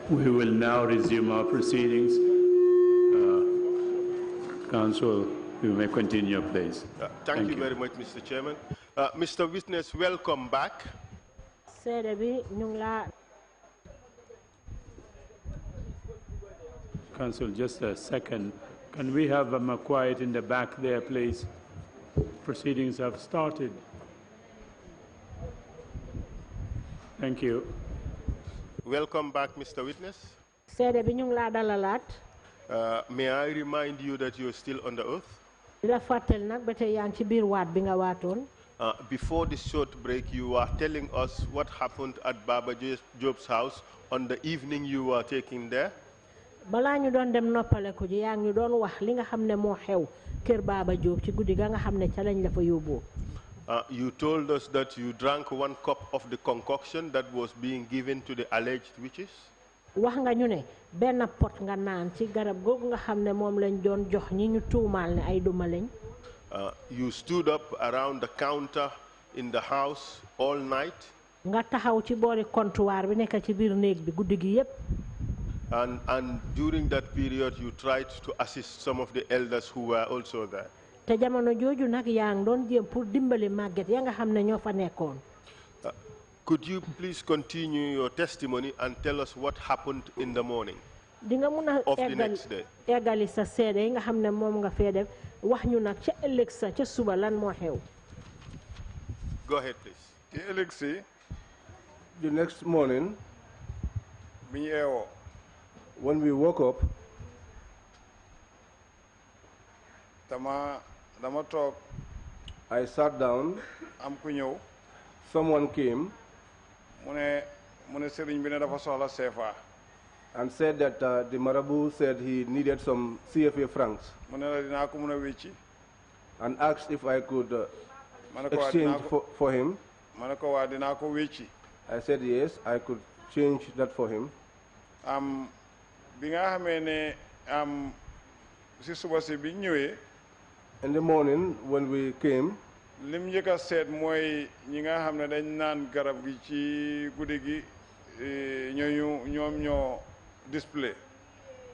We will now resume our proceedings. Council, you may continue, please. Thank you very much, Mr. Chairman. Mr. Witness, welcome back. Council, just a second. Can we have a quiet in the back there, please? Proceedings have started. Thank you. Welcome back, Mr. Witness. May I remind you that you're still under oath? Before this short break, you were telling us what happened at Baba Job's house on the evening you were taken there. You told us that you drank 1 cup of the concoction that was being given to the alleged witches. You stood up around the counter in the house all night. And during that period, you tried to assist some of the elders who were also there. Could you please continue your testimony and tell us what happened in the morning of the next day? Go ahead, please. The next morning, when we woke up, I sat down. Someone came and said that the Marabout said he needed some CFA francs and asked if I could exchange for him. I said yes, I could change that for him. In the morning when we came, lim njëkk seet mooy ñi nga xam ne dañ naan garab gi ci guddi gi ñoo display.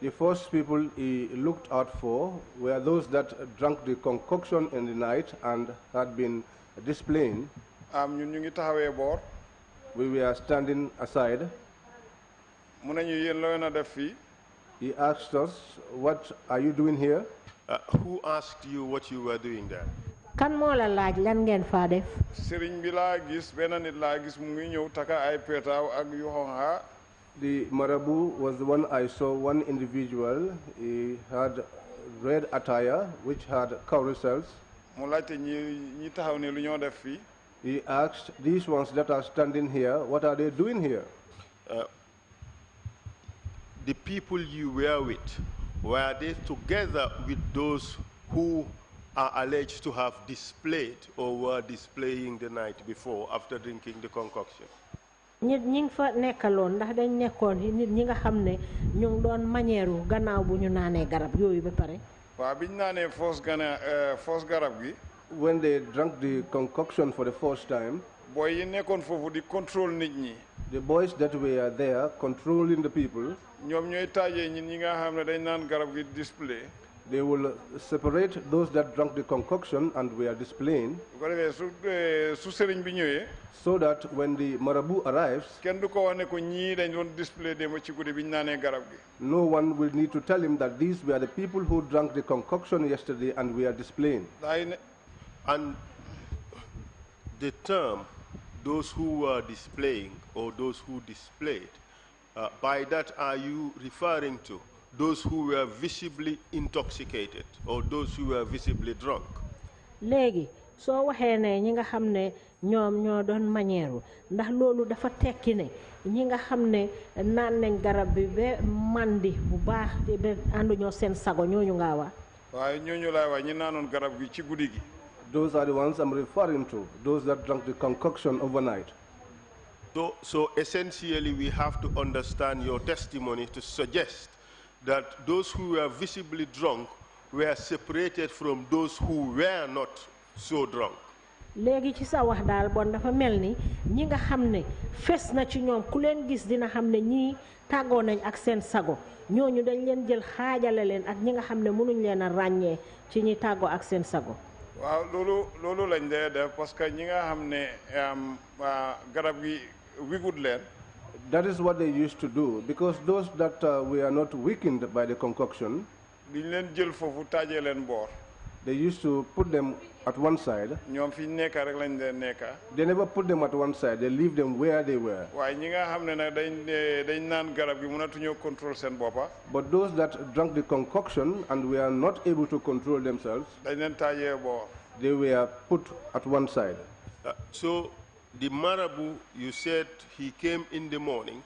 The first people he looked out for were those that drank the concoction in the night and had been displaying. ñun ñu ngi taxawee boor. We were standing aside. mu ne ñu yéen loo na def fii. He asked us, what are you doing here? Who asked you what you were doing there? Kan mo la laaj lan ngeen fa def? Serigne bi laa gis benn nit laa gis mu ngi ñëw taka ay petaaw ak yu xonxa. The Marabout was the one I saw, one individual. He had red attire which had carousels. Mu laajte ñi taxaw ne lu ñoo def fii. He asked these ones that are standing here, what are they doing here? The people you were with, were they together with those who are alleged to have displayed or were displaying the night before after drinking the concoction? Nit ñi fa nekkaloon ndax dañ nekkoon nit ñi nga xam ne ñu ngi doon manière gannaaw bu ñu naanee garab yooyu ba pare. Waaw biñ naanee foos garab gi. When they drank the concoction for the first time, boy yi nekkoon foofu di control nit ñi. The boys that were there controlling the people, ñoom ñooy taajee ñi nga xam ne dañ naan garab gi display. They will separate those that drank the concoction and were displaying, so that when the Marabout arrives, no one will need to tell him that these were the people who drank the concoction yesterday and were displaying. And the term, those who were displaying or those who displayed, by that are you referring to those who were visibly intoxicated or those who were visibly drunk? Léegi soo waxee ne ñi nga xam ne ñoom ñoo doon manière ndax loolu dafa tekki ne ñi nga xam ne naan nañ garab bi ba mandi bu baax ba ànduñoo seen sago ñooñu ngaa wax. waaye ñooñu laay wax ñi naanoon garab gi ci guddi gi. Those are the ones I'm referring to, those that drank the concoction overnight. So essentially we have to understand your testimony to suggest that those who were visibly drunk were separated from those who were not so drunk. léegi ci sa wax daal bon dafa mel ni ñi nga xam ne fes na ci ñoom ku leen gis dina xam ne ñii tàggoo nañ ak seen sago ñooñu dañ leen jël xaajale leen ak ñi nga xam ne mënuñ leen a ràññee ci ñi tàggoo ak seen sago. waaw loolu lañ dee def parce que ñi nga xam ne garab gi wigut leen. That is what they used to do, because those that were not weakened by the concoction, diñ leen jël foofu taajee leen boor. they used to put them at one side. ñoom fi nekka rek lañ dee nekka. They never put them at one side. They leave them where they were. waaye ñi nga xam ne nag dañ naan garab gi mënatuñoo contrôle seen boppa. But those that drank the concoction and were not able to control themselves, dañ leen taajee boor. they were put at one side. So the Marabu, you said he came in the morning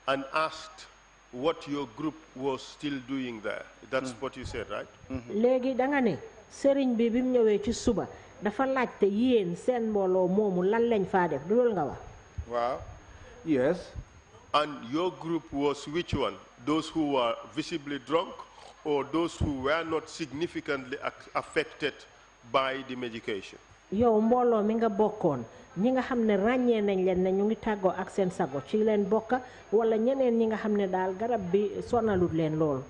and asked what your group was still doing there. That's what you said, right? léegi da nga ne sëriñ bi mu ñëwee ci suba dafa laajte yéen seen mbooloo moomu lan lañ faa def du loolu nga wax. waaw. Yes. And your group was which one? Those who were visibly drunk or those who were not significantly affected by the medication? yow mbooloo mi nga bokkoon ñi nga xam ne ràññee nañ leen ne ñu ngi tàggoo ak seen sago ci leen bokka wala ñeneen ñi nga xam ne daal garab bi sonalut leen lool.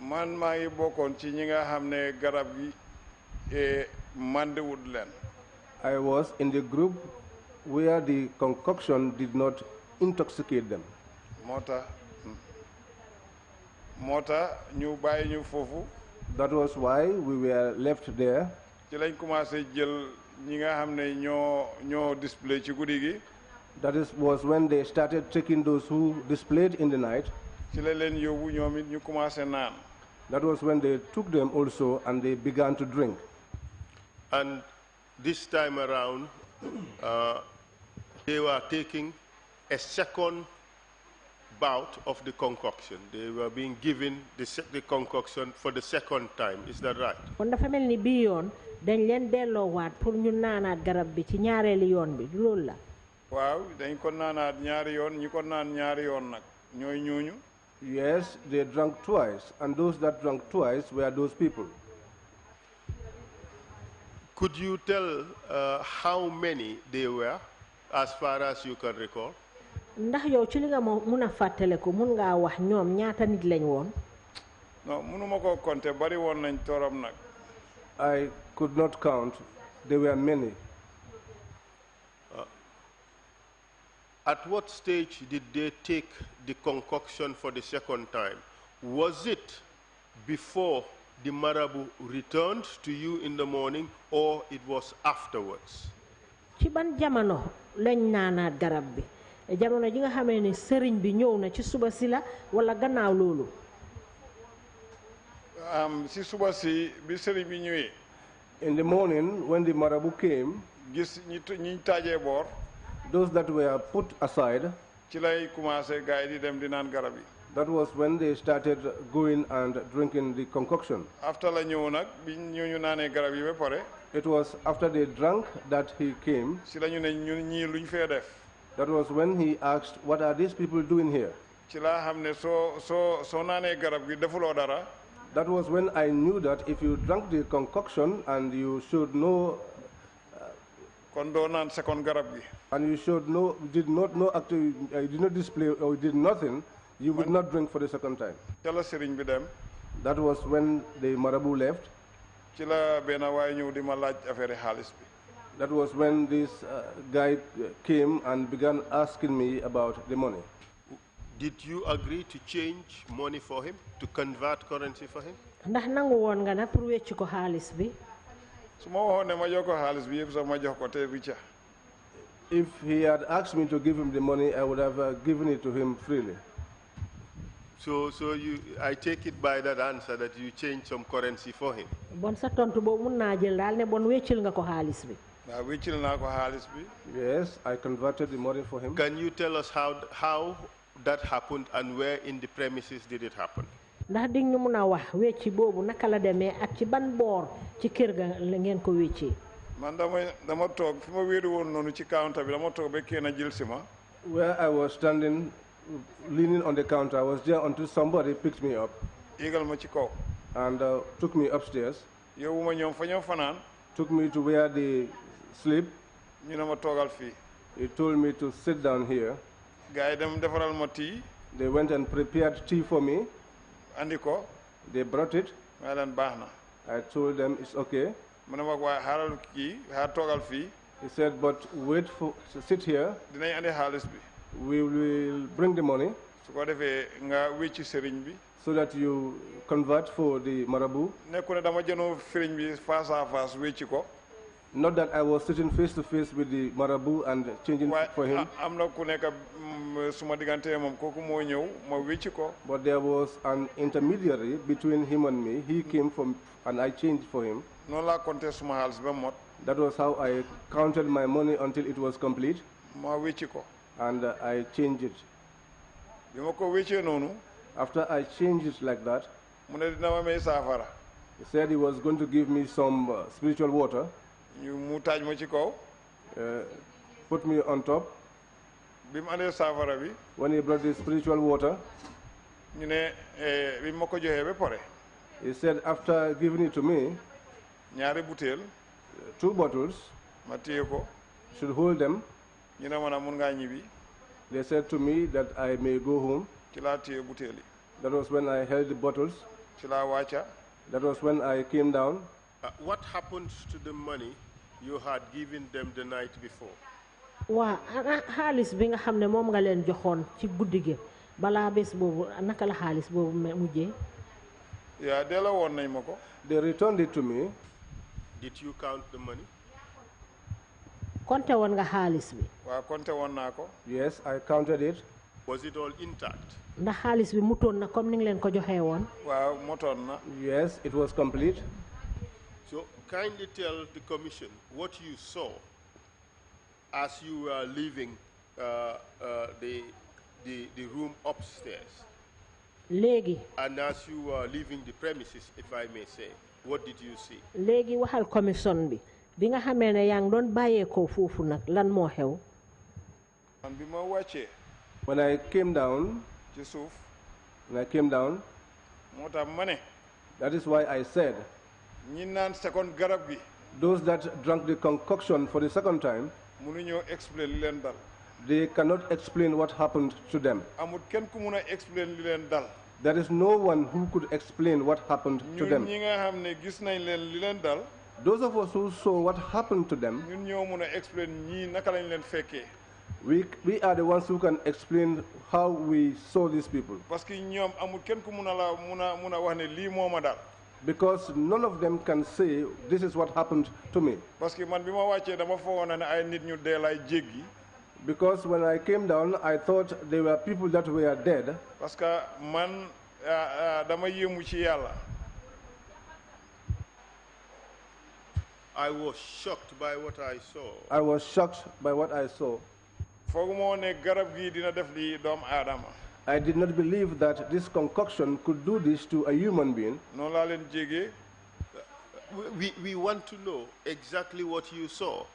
man maa ngi bokkoon ci ñi nga xam ne garab gi mandewut leen. I was in the group where the concoction did not intoxicate them. moo tax ñu bàyyi ñu foofu. That was why we were left there. ci lañ commencé jël ñi nga xam ne ñoo display ci guddi gi. That was when they started taking those who displayed in the night. ci la leen yóbbu ñoom it ñu commencé naan. That was when they took them also and they began to drink. And this time around, they were taking a second bout of the concoction. They were being given the concoction for the second time. Is that right? kon dafa mel ni bii yoon dañ leen delloowaat pour ñu naanaat garab bi ci ñaareeli yoon bi loolu la. waaw dañ ko naanaat ñaari yoon ñi ko naan ñaari yoon nag ñooy ñooñu. Yes, they drank twice, and those that drank twice were those people. Could you tell how many they were, as far as you can recall? ndax yow ci li nga mun a fàttaliku mun ngaa wax ñoom ñaata nit lañ woon. non mënuma ko compter bari woon nañ torom nag. I could not count. There were many. At what stage did they take the concoction for the second time? Was it before the Marabu returned to you in the morning, or it was afterwards? ci ban jamono lañ naanaat garab bi jamono ji nga xamee ne sëriñ bi ñëw na ci suba si la wala gannaaw loolu. si suba si bi sëriñ bi ñëwee. In the morning, when the Marabu came, gis ñi taajee boor. those that were put aside, ci lay commencé gars yi di dem di naan garab yi. that was when they started going and drinking the concoction. after la ñëw nag bi ñu naanee garab yi ba pare. It was after they drank that he came. ci la ñu ne ñun ñii luñ fee def. That was when he asked, what are these people doing here? ci laa xam ne soo naanee garab gi defuloo dara. That was when I knew that if you drank the concoction and you should know, kon doo naan second garab gi. and you should know, did not know actually, did not display or did nothing, you would not drink for the second time. ca la sëriñ bi dem. That was when the Marabu left. ci la benn waay ñëw di ma laaj affaire xaalis bi. That was when this guy came and began asking me about the money. Did you agree to change money for him, to convert currency for him? ndax nangu woon nga nag pour wecci ko xaalis bi. su ma waxoon ne ma jox ko xaalis bi yëpp sax ma jox ko te ricca. If he had asked me to give him the money, I would have given it to him freely. So I take it by that answer that you changed some currency for him. bon sa tontu boobu mun naa jël daal ne bon weccil nga ko xaalis bi. waaw weccil naa ko xaalis bi. Yes, I converted the money for him. Can you tell us how that happened and where in the premises did it happen? ndax di ñu mun a wax wecci boobu naka la demee ak ci ban boor ci kër ga la ngeen ko weccee. man dama toog fi ma wéeru woon noonu ci counter bi dama toog ba kenn jël si ma. Where I was standing, leaning on the counter, I was there until somebody picked me up yéegal ma ci kaw. and took me upstairs yow ma ñoom fa ñoo fanaan. took me to where they sleep. ñu ne ma toogal fii. He told me to sit down here. gars yi dem defaral ma tea. They went and prepared tea for me. andi ko. They brought it. ma leen baax na. I told them it's okay. mu ne ma waaye xaaral kii xaar toogal fii. He said, but wait for, sit here. dinañ andi xaalis bi. We will bring the money. su ko defee nga wécci sëriñ bi. So that you convert for the marabout. nekku ne dama jënoo sëriñ bi face à face wécci ko. Not that I was sitting face to face with the marabout and changing for him. am na ku nekk suma diggante moom kooku moo ñëw ma wécci ko. But there was an intermediary between him and me. He came from, and I changed for him. noonu laa compté suma xaalis ba mot. That was how I counted my money until it was complete. ma wécci ko. And I changed it. bi ma ko wéccee noonu. After I changed it like that, mu ne dina ma may saafara. he said he was going to give me some spiritual water. ñu mu taaj ma ci kaw. Put me on top. bi mu andee saafara bi. When he brought the spiritual water, ñu ne bi ma ko joxee ba pare. he said after giving it to me, ñaari butéel. 2 bottles, ma téye ko. should hold them. ñu ne ma na mun ngaa ñibbi. They said to me that I may go home. ci laa téye butéel yi. That was when I held the bottles. ci laa wàcca. That was when I came down. What happened to the money you had given them the night before? waa xaalis bi nga xam ne moom nga leen joxoon ci guddi gi balaa bés boobu naka la xaalis boobu mujjee. yaa delloo woon nañ ma ko. They returned it to me. Did you count the money? konte woon nga xaalis bi. waaw konte woon naa ko. Yes, I counted it. Was it all intact? ndax xaalis bi mutoon na comme ni nga leen ko joxee woon. waaw motoon na. Yes, it was complete. So kindly tell the commission what you saw as you were leaving the room upstairs. léegi. And as you were leaving the premises, if I may say, what did you see? léegi waxal commission bi bi nga xamee ne yaa ngi doon bàyyeekoo foofu nag lan moo xew. man bi ma wàccee. When I came down, ci suuf. when I came down, moo tax ma ne. that is why I said, ñi naan second garab gi. those that drank the concoction for the second time, mënuñoo explain li leen dal. they cannot explain what happened to them. amul kenn ku mun a explain li leen dal. There is no one who could explain what happened to them. ñun ñi nga xam ne gis nañ leen li leen dal. Those of us who saw what happened to them, ñun ñoo mun a explain ñii naka lañ leen fekkee. we are the ones who can explain how we saw these people. parce que ñoom amul kenn ku mun a wax ne lii moo ma dal. Because none of them can say, this is what happened to me. parce que man bi ma wàccee dama foogoon ne ay nit ñu dee lay jéggi. Because when I came down, I thought there were people that were dead. parce que man dama yéemu ci yàlla. I was shocked by what I saw. I was shocked by what I saw. fooguma woon ne garab gi dina def lii doomu aadama. I did not believe that this concoction could do this to a human being. noonu laa leen jégee. We want to know exactly what you saw.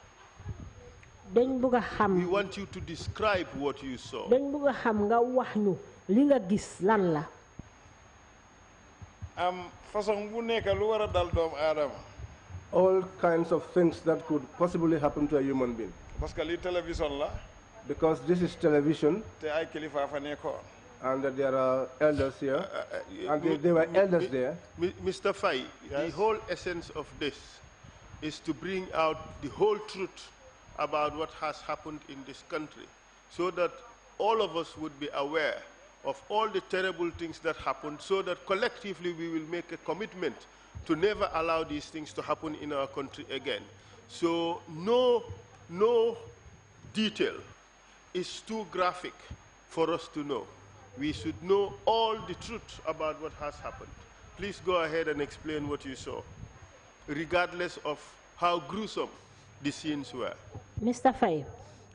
dañ bëgg a xam. We want you to describe what you saw. dañ bëgg a xam nga wax ñu li nga gis lan la. façon bu nekk lu war a dal doomu aadama. All kinds of things that could possibly happen to a human being. parce que lii télévision la. Because this is television. te ay kilifa fa nekkoon. And there are elders here. And there were elders there. Mr. Faye, the whole essence of this is to bring out the whole truth about what has happened in this country, so that all of us would be aware of all the terrible things that happened, so that collectively we will make a commitment to never allow these things to happen in our country again. So no detail is too graphic for us to know. We should know all the truth about what has happened. Please go ahead and explain what you saw, regardless of how gruesome the scenes were. Mr. Faye,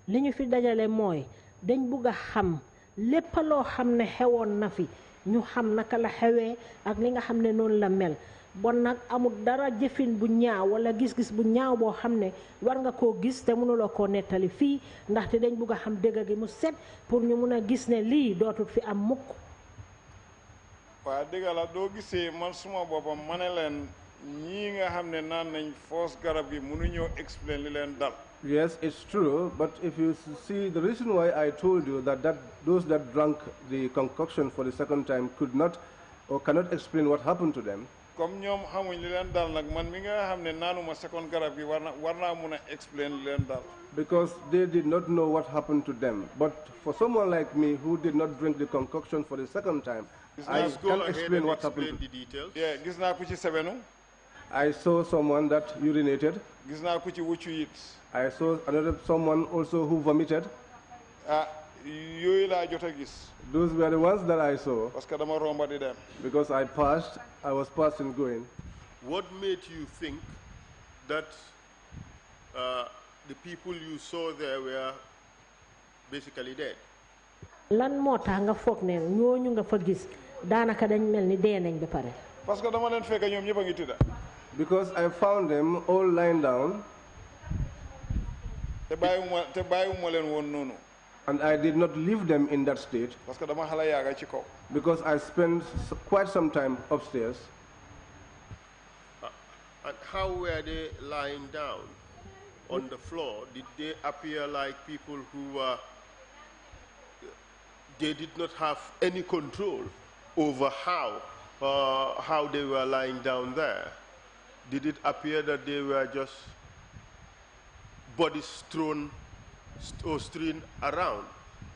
li ñu fi dajale mooy dañ bëgg a xam lépp loo xam ne xewoon na fi ñu xam naka la xewee ak li nga xam ne noonu la mel bon nag amul dara jëfin bu ñaaw wala gis-gis bu ñaaw boo xam ne war nga koo gis te mënuloo koo nettali fii ndaxte dañ bëgg a xam dëgg gi mu set pour ñu mun a gis ne lii dootul fi am mukk. waaw dëgg la doo gisee man suma boppam ma ne leen ñi nga xamne nan nañ force garab gi mënu ñoo explain li leen dal. Yes, it's true, but if you see the reason why I told you that those that drank the concoction for the second time could not or cannot explain what happened to them. Comme ñom xamuñ li leen dal nak man mi nga xamne nanuma second garab gi warna mëna explain li leen dal. Because they did not know what happened to them. But for someone like me who did not drink the concoction for the second time, I can explain what happened. The details. Yeah, gis na ku ci sebenu. I saw someone that urinated. Gis na ku ci wuccu yit. I saw someone also who vomited. Yoy la jotta gis. Those were the ones that I saw. Parce que dama romba di dem. Because I was passing going. What made you think that the people you saw there were basically dead? Lan moo tax nga foog ne ñooñu nga fa gis daanaka dañ mel ni dee nañ ba pare. Parce que dama leen fekk ñoom ñëpp a ngi tëdda. Because I found them all lying down. te bàyyiwuma leen woon noonu. And I did not leave them in that state. Parce que dama xala yaaga ci kaw. Because I spent quite some time upstairs. And how were they lying down on the floor? Did they appear like people who they did not have any control over how they were lying down there? Did it appear that they were just bodies strewn or strewn around?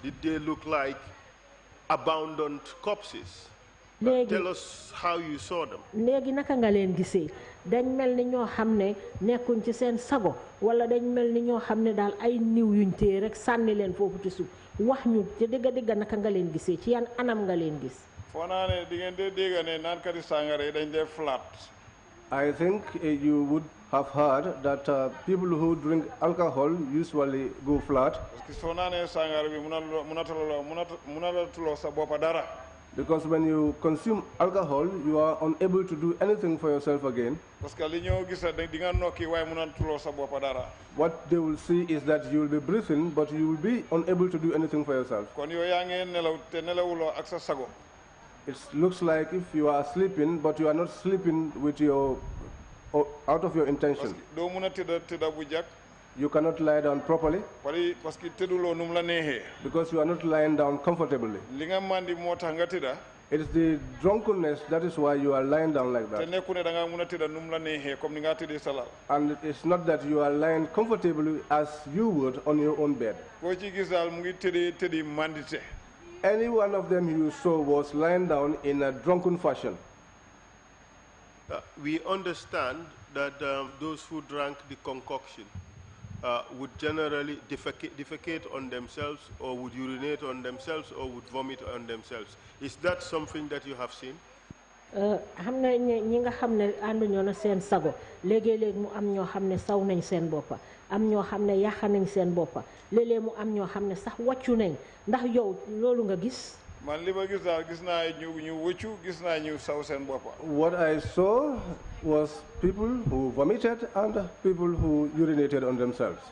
Did they look like abandoned corpses? Tell us how you saw them. Léegi naka nga leen gisee dañ mel ni ñoo xam ne nekkuñ ci seen sago wala dañ mel ni ñoo xam ne daal ay niw yuñ téye rek sànni leen foofu ci suuf wax ñu ci dëgg naka nga leen gisee ci yan anam nga leen gis. foo naa ne di ngeen dégg ne naankati sàngara yi dañ dee flat. I think you would have heard that people who drink alcohol usually go flat. Parce que soo naanee sàngara bi mënalatuloo sa boppa dara. Because when you consume alcohol, you are unable to do anything for yourself again. Parce que li ñoo gis di nga nokki waaye mënalatuloo sa boppa dara. What they will see is that you will be breathing, but you will be unable to do anything for yourself. Kon yow yaa ngi nelaw te nelawuloo ak sa sago. It looks like if you are sleeping, but you are not sleeping with your out of your intention. doo mën a tëdda bu jàkk. You cannot lie down properly. Parce que tëdduloo nu mu la neexee. Because you are not lying down comfortably. li nga mandi moo tax nga tëdda. It is the drunkenness that is why you are lying down like that. te nekku ne da nga mën a tëdda nu mu la neexee comme ni nga tëddee sa lal. And it's not that you are lying comfortably as you would on your own bed. koo ci gis daal mu ngi tëddi mandite. Any one of them you saw was lying down in a drunken fashion. We understand that those who drank the concoction would generally defecate on themselves or would urinate on themselves or would vomit on themselves. Is that something that you have seen? xam nga ñi nga xam ne ànduñoo na seen sago léegi-léegi mu am ñoo xam ne saw nañ seen boppa am ñoo xam ne yàq nañ seen boppa léeg-léeg mu am ñoo xam ne sax wàccu nañ ndax yow loolu nga gis. man li ma gis daal gis naa ñu wëccu gis naa ñu saw seen boppa. What I saw was people who vomited and people who urinated on themselves.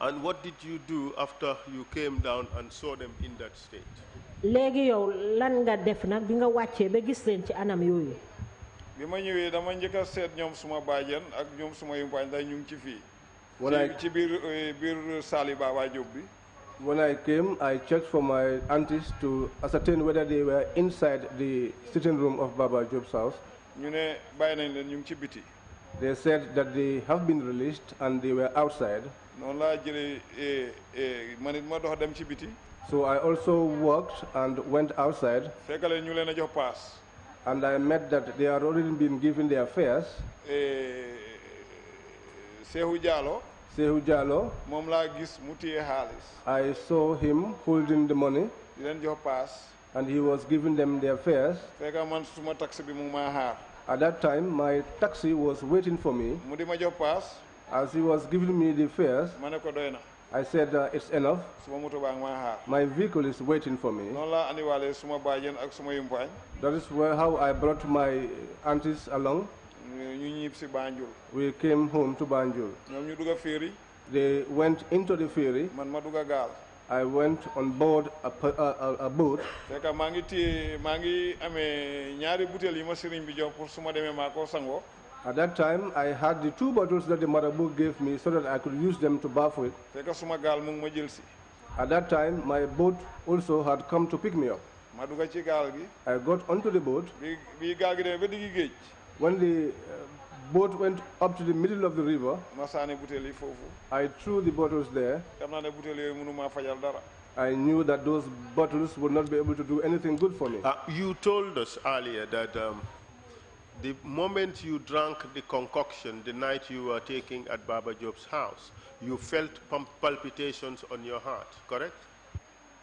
And what did you do after you came down and saw them in that state? léegi yow lan nga def nag bi nga wàccee ba gis leen ci anam yooyu. bi ma ñëwee dama njëkk a seet ñoom suma baajen ak ñoom suma yumpaañ ndax ñu ngi ci fii. ci biir saali Baba Diop bi. When I came, I checked for my aunties to ascertain whether they were inside the sitting room of Baba Job's house. ñu ne bàyyi nañ leen ñu ngi ci biti. They said that they have been released and they were outside. noonu laa jëlee man it ma dox dem ci biti. So I also walked and went outside. fekkale ñu leen a jox paas. And I met that they had already been given their fares. Sehu Jallo. moom laa gis mu téye xaalis. I saw him holding the money. di leen jox paas. And he was giving them their fares. fekka man suma taxi bi mu ngi maa xaar. At that time, my taxi was waiting for me. mu di ma jox paas. As he was giving me the fares, ma ne ko doy na. I said, it's enough. suma moto baa ngi maa xaar. My vehicle is waiting for me. noonu laa andiwaale suma baajen ak suma yumpaañ. That is how I brought my aunties along. ñu ñiib si Banjul. We came home to Banjul. ñoom ñu dugg ferry. They went into the ferry. man ma dugg gaal. I went on board a boat. Fekk mangi amé ñaari butel yi ma sëriñ bi jox pour suma démé mako sango. At that time, I had the 2 bottles that the Marabout gave me so that I could use them to bath with. Fekk suma gal mu ngi ma jël ci. At that time, my boat also had come to pick me up. Ma duga ci gal gi. I got onto the boat. Bi gal gi démé ba digi geej. When the boat went up to the middle of the river, Ma sané butel yi fofu. I threw the bottles there. Xam naa ne butel yooyu mënu ma fajal dara. I knew that those bottles would not be able to do anything good for me. You told us earlier that the moment you drank the concoction, the night you were taking at Baba Job's house, you felt palpitations on your heart, correct?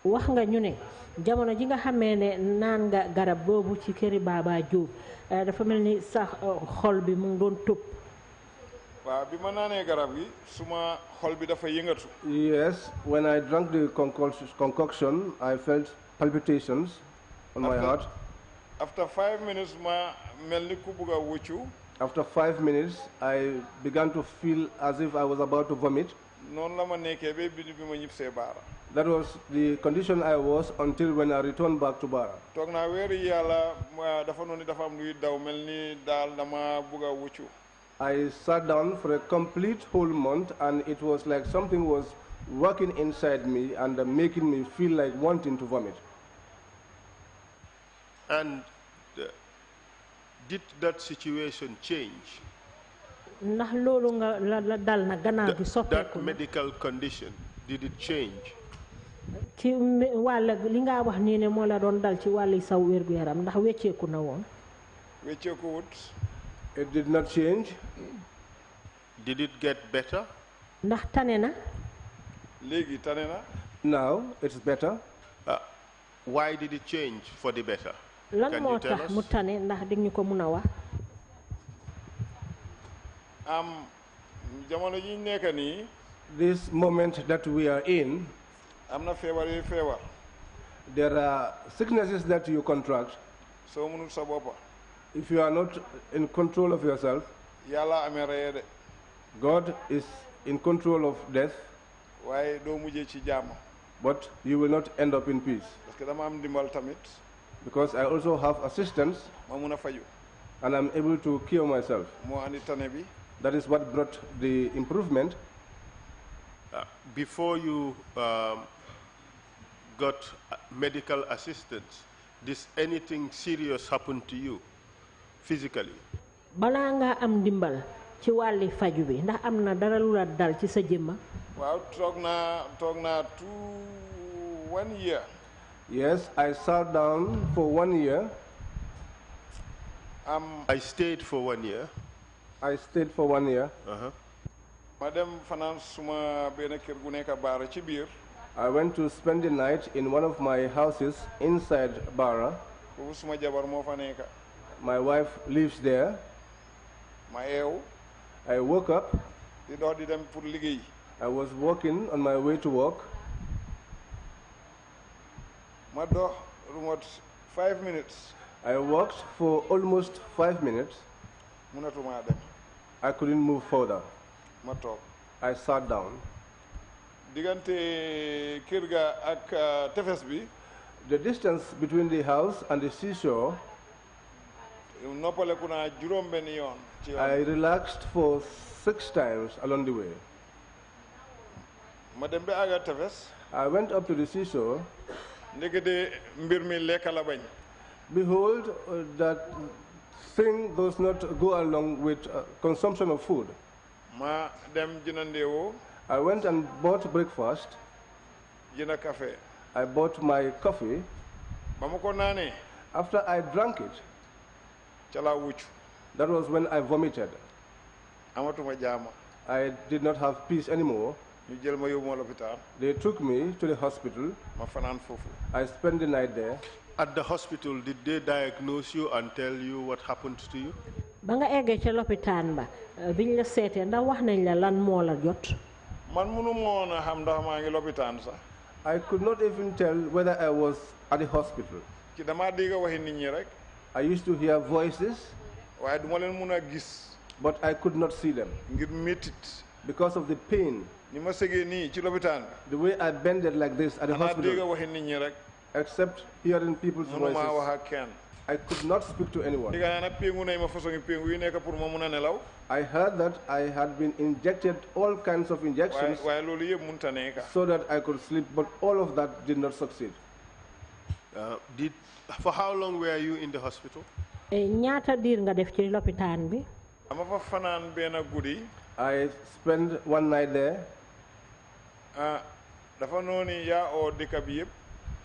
wax nga ñu ne jamono ji nga xamee ne naan nga garab boobu ci këri Baba Job dafa mel ni sax xol bi mu ngi doon tëb. Waaw bi ma naanee garab gi suma xol bi dafa yëngatu. Yes, when I drank the concoction, I felt palpitations on my heart. After 5 minutes, ma mel ni ku bugg a wuccu. After 5 minutes, I began to feel as if I was about to vomit. Noonu la ma nekkee ba bi ma ñibbisee Baara. That was the condition I was until when I returned back to Bara. Toog naa weeri yàlla dafa noonu dafa am luy daw mel ni daal dama bugg a wuccu. I sat down for a complete whole month, and it was like something was working inside me and making me feel like wanting to vomit. And did that situation change? Ndax loolu nga la dal na gannaaw gi soppeeku. That medical condition, did it change? ci wàll li nga wax nii ne moo la doon dal ci wàllu saw wérgu yaram ndax wecceeku na woon. Wecceeku wut. It did not change. Did it get better? Ndax tane na. Léegi tane na. Now it's better. Why did it change for the better? Lan moo tax mu tane ndax di ñu ko mun a wax. Jamono ji nekk nii. This moment that we are in, am na feebar yu feebar. there are sicknesses that you contract. Soo mënul sa boppa. If you are not in control of yourself, Yàlla amee reye de. God is in control of death, waaye doo mujjee ci jàmm. but you will not end up in peace. Parce que dama am ndimbal tamit. Because I also have assistance, ma mun a faju. and I'm able to cure myself. moo andi tane bi. That is what brought the improvement. Before you got medical assistance, did anything serious happen to you physically? Balaa nga am ndimbal ci wàlli faju bi ndax am na dara lu la dal ci sa jëmma. Waaw toog naa 1 year. Yes, I sat down for 1 year. I stayed for 1 year. I stayed for 1 year. Ma dem fanaan suma benn kër gu nekk Baara ci biir. I went to spend the night in one of my houses inside Bara. Foofu suma jabar moo fa nekk. My wife lives there. Ma eew. I woke up. Di dox di dem pour liggéey. I was walking on my way to work. Ma dox lu mot 5 minutes. I walked for almost 5 minutes. Mënatuma dem. I couldn't move further. Ma toog. I sat down. Diggante kër ga ak tefes bi. The distance between the house and the seashore, noppaleku naa juróom benn yoon. I relaxed for 6 times along the way. Ma dem ba àgga tefes. I went up to the seashore. Ndekete mbir mi lekk la bañ. Behold, that thing does not go along with consumption of food. Ma dem jëndandeewoo. I went and bought breakfast. Jënd café. I bought my coffee. Ba ma ko naanee. After I drank it, ca laa wuccu. that was when I vomited. Amatuma jaama. I did not have peace anymore. Ñu jël ma yóbbu ma lopitaan. They took me to the hospital. Ma fanaan foofu. I spent the night there. At the hospital, did they diagnose you and tell you what happened to you? Ba nga eggee ca lopitaan ba biñ la seetee ndax wax nañ la lan moo la jot. Man mënu moon a xam ndax maa ngi lopitaan sax. I could not even tell whether I was at the hospital. ci dama dégg waxi nit ñi rek. I used to hear voices, waaye duma leen mun a gis. but I could not see them ngir métit. because of the pain. The way I bended like this at the hospital, except hearing people's voices, I could not speak to anyone. I heard that I had been injected all kinds of injections so that I could sleep, but all of that did not succeed. For how long were you in the hospital? I spent one night there.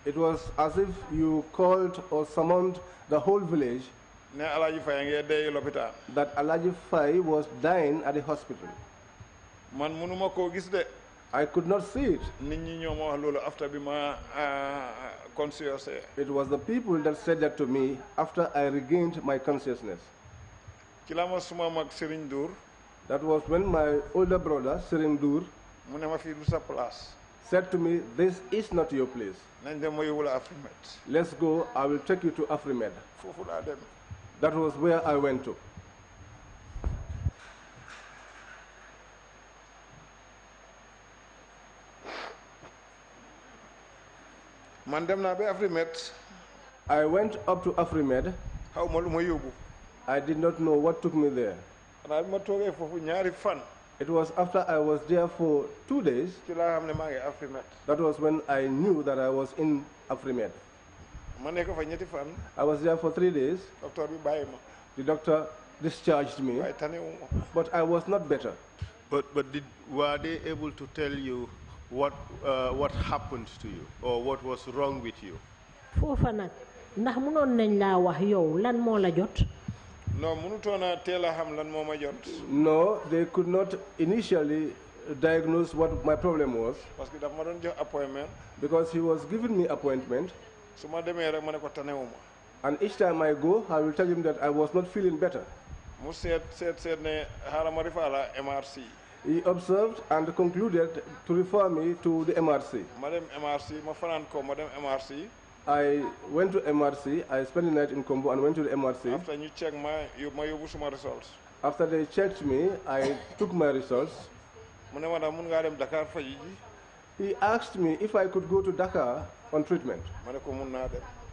It was as if you called or summoned the whole village that Alhagie Faye was dying at the hospital. I could not see it. It was the people that said that to me after I regained my consciousness. That was when my older brother, Sirindur, said to me, "This is not your place. Let's go, I will take you to Afrimed." That was where I went to. I went up to Afrimed. I did not know what took me there. It was after I was there for 2 days. That was when I knew that I was in Afrimed. I was there for 3 days. The doctor discharged me, but I was not better. But were they able to tell you what happened to you or what was wrong with you? No, they could not initially diagnose what my problem was, because he was giving me appointment, and each time I go, I will tell him that I was not feeling better. He observed and concluded to refer me to the MRC. I went to MRC. I spent the night in Kombo and went to the MRC. After you check my results. After they checked me, I took my results. He asked me if I could go to Dakar on treatment.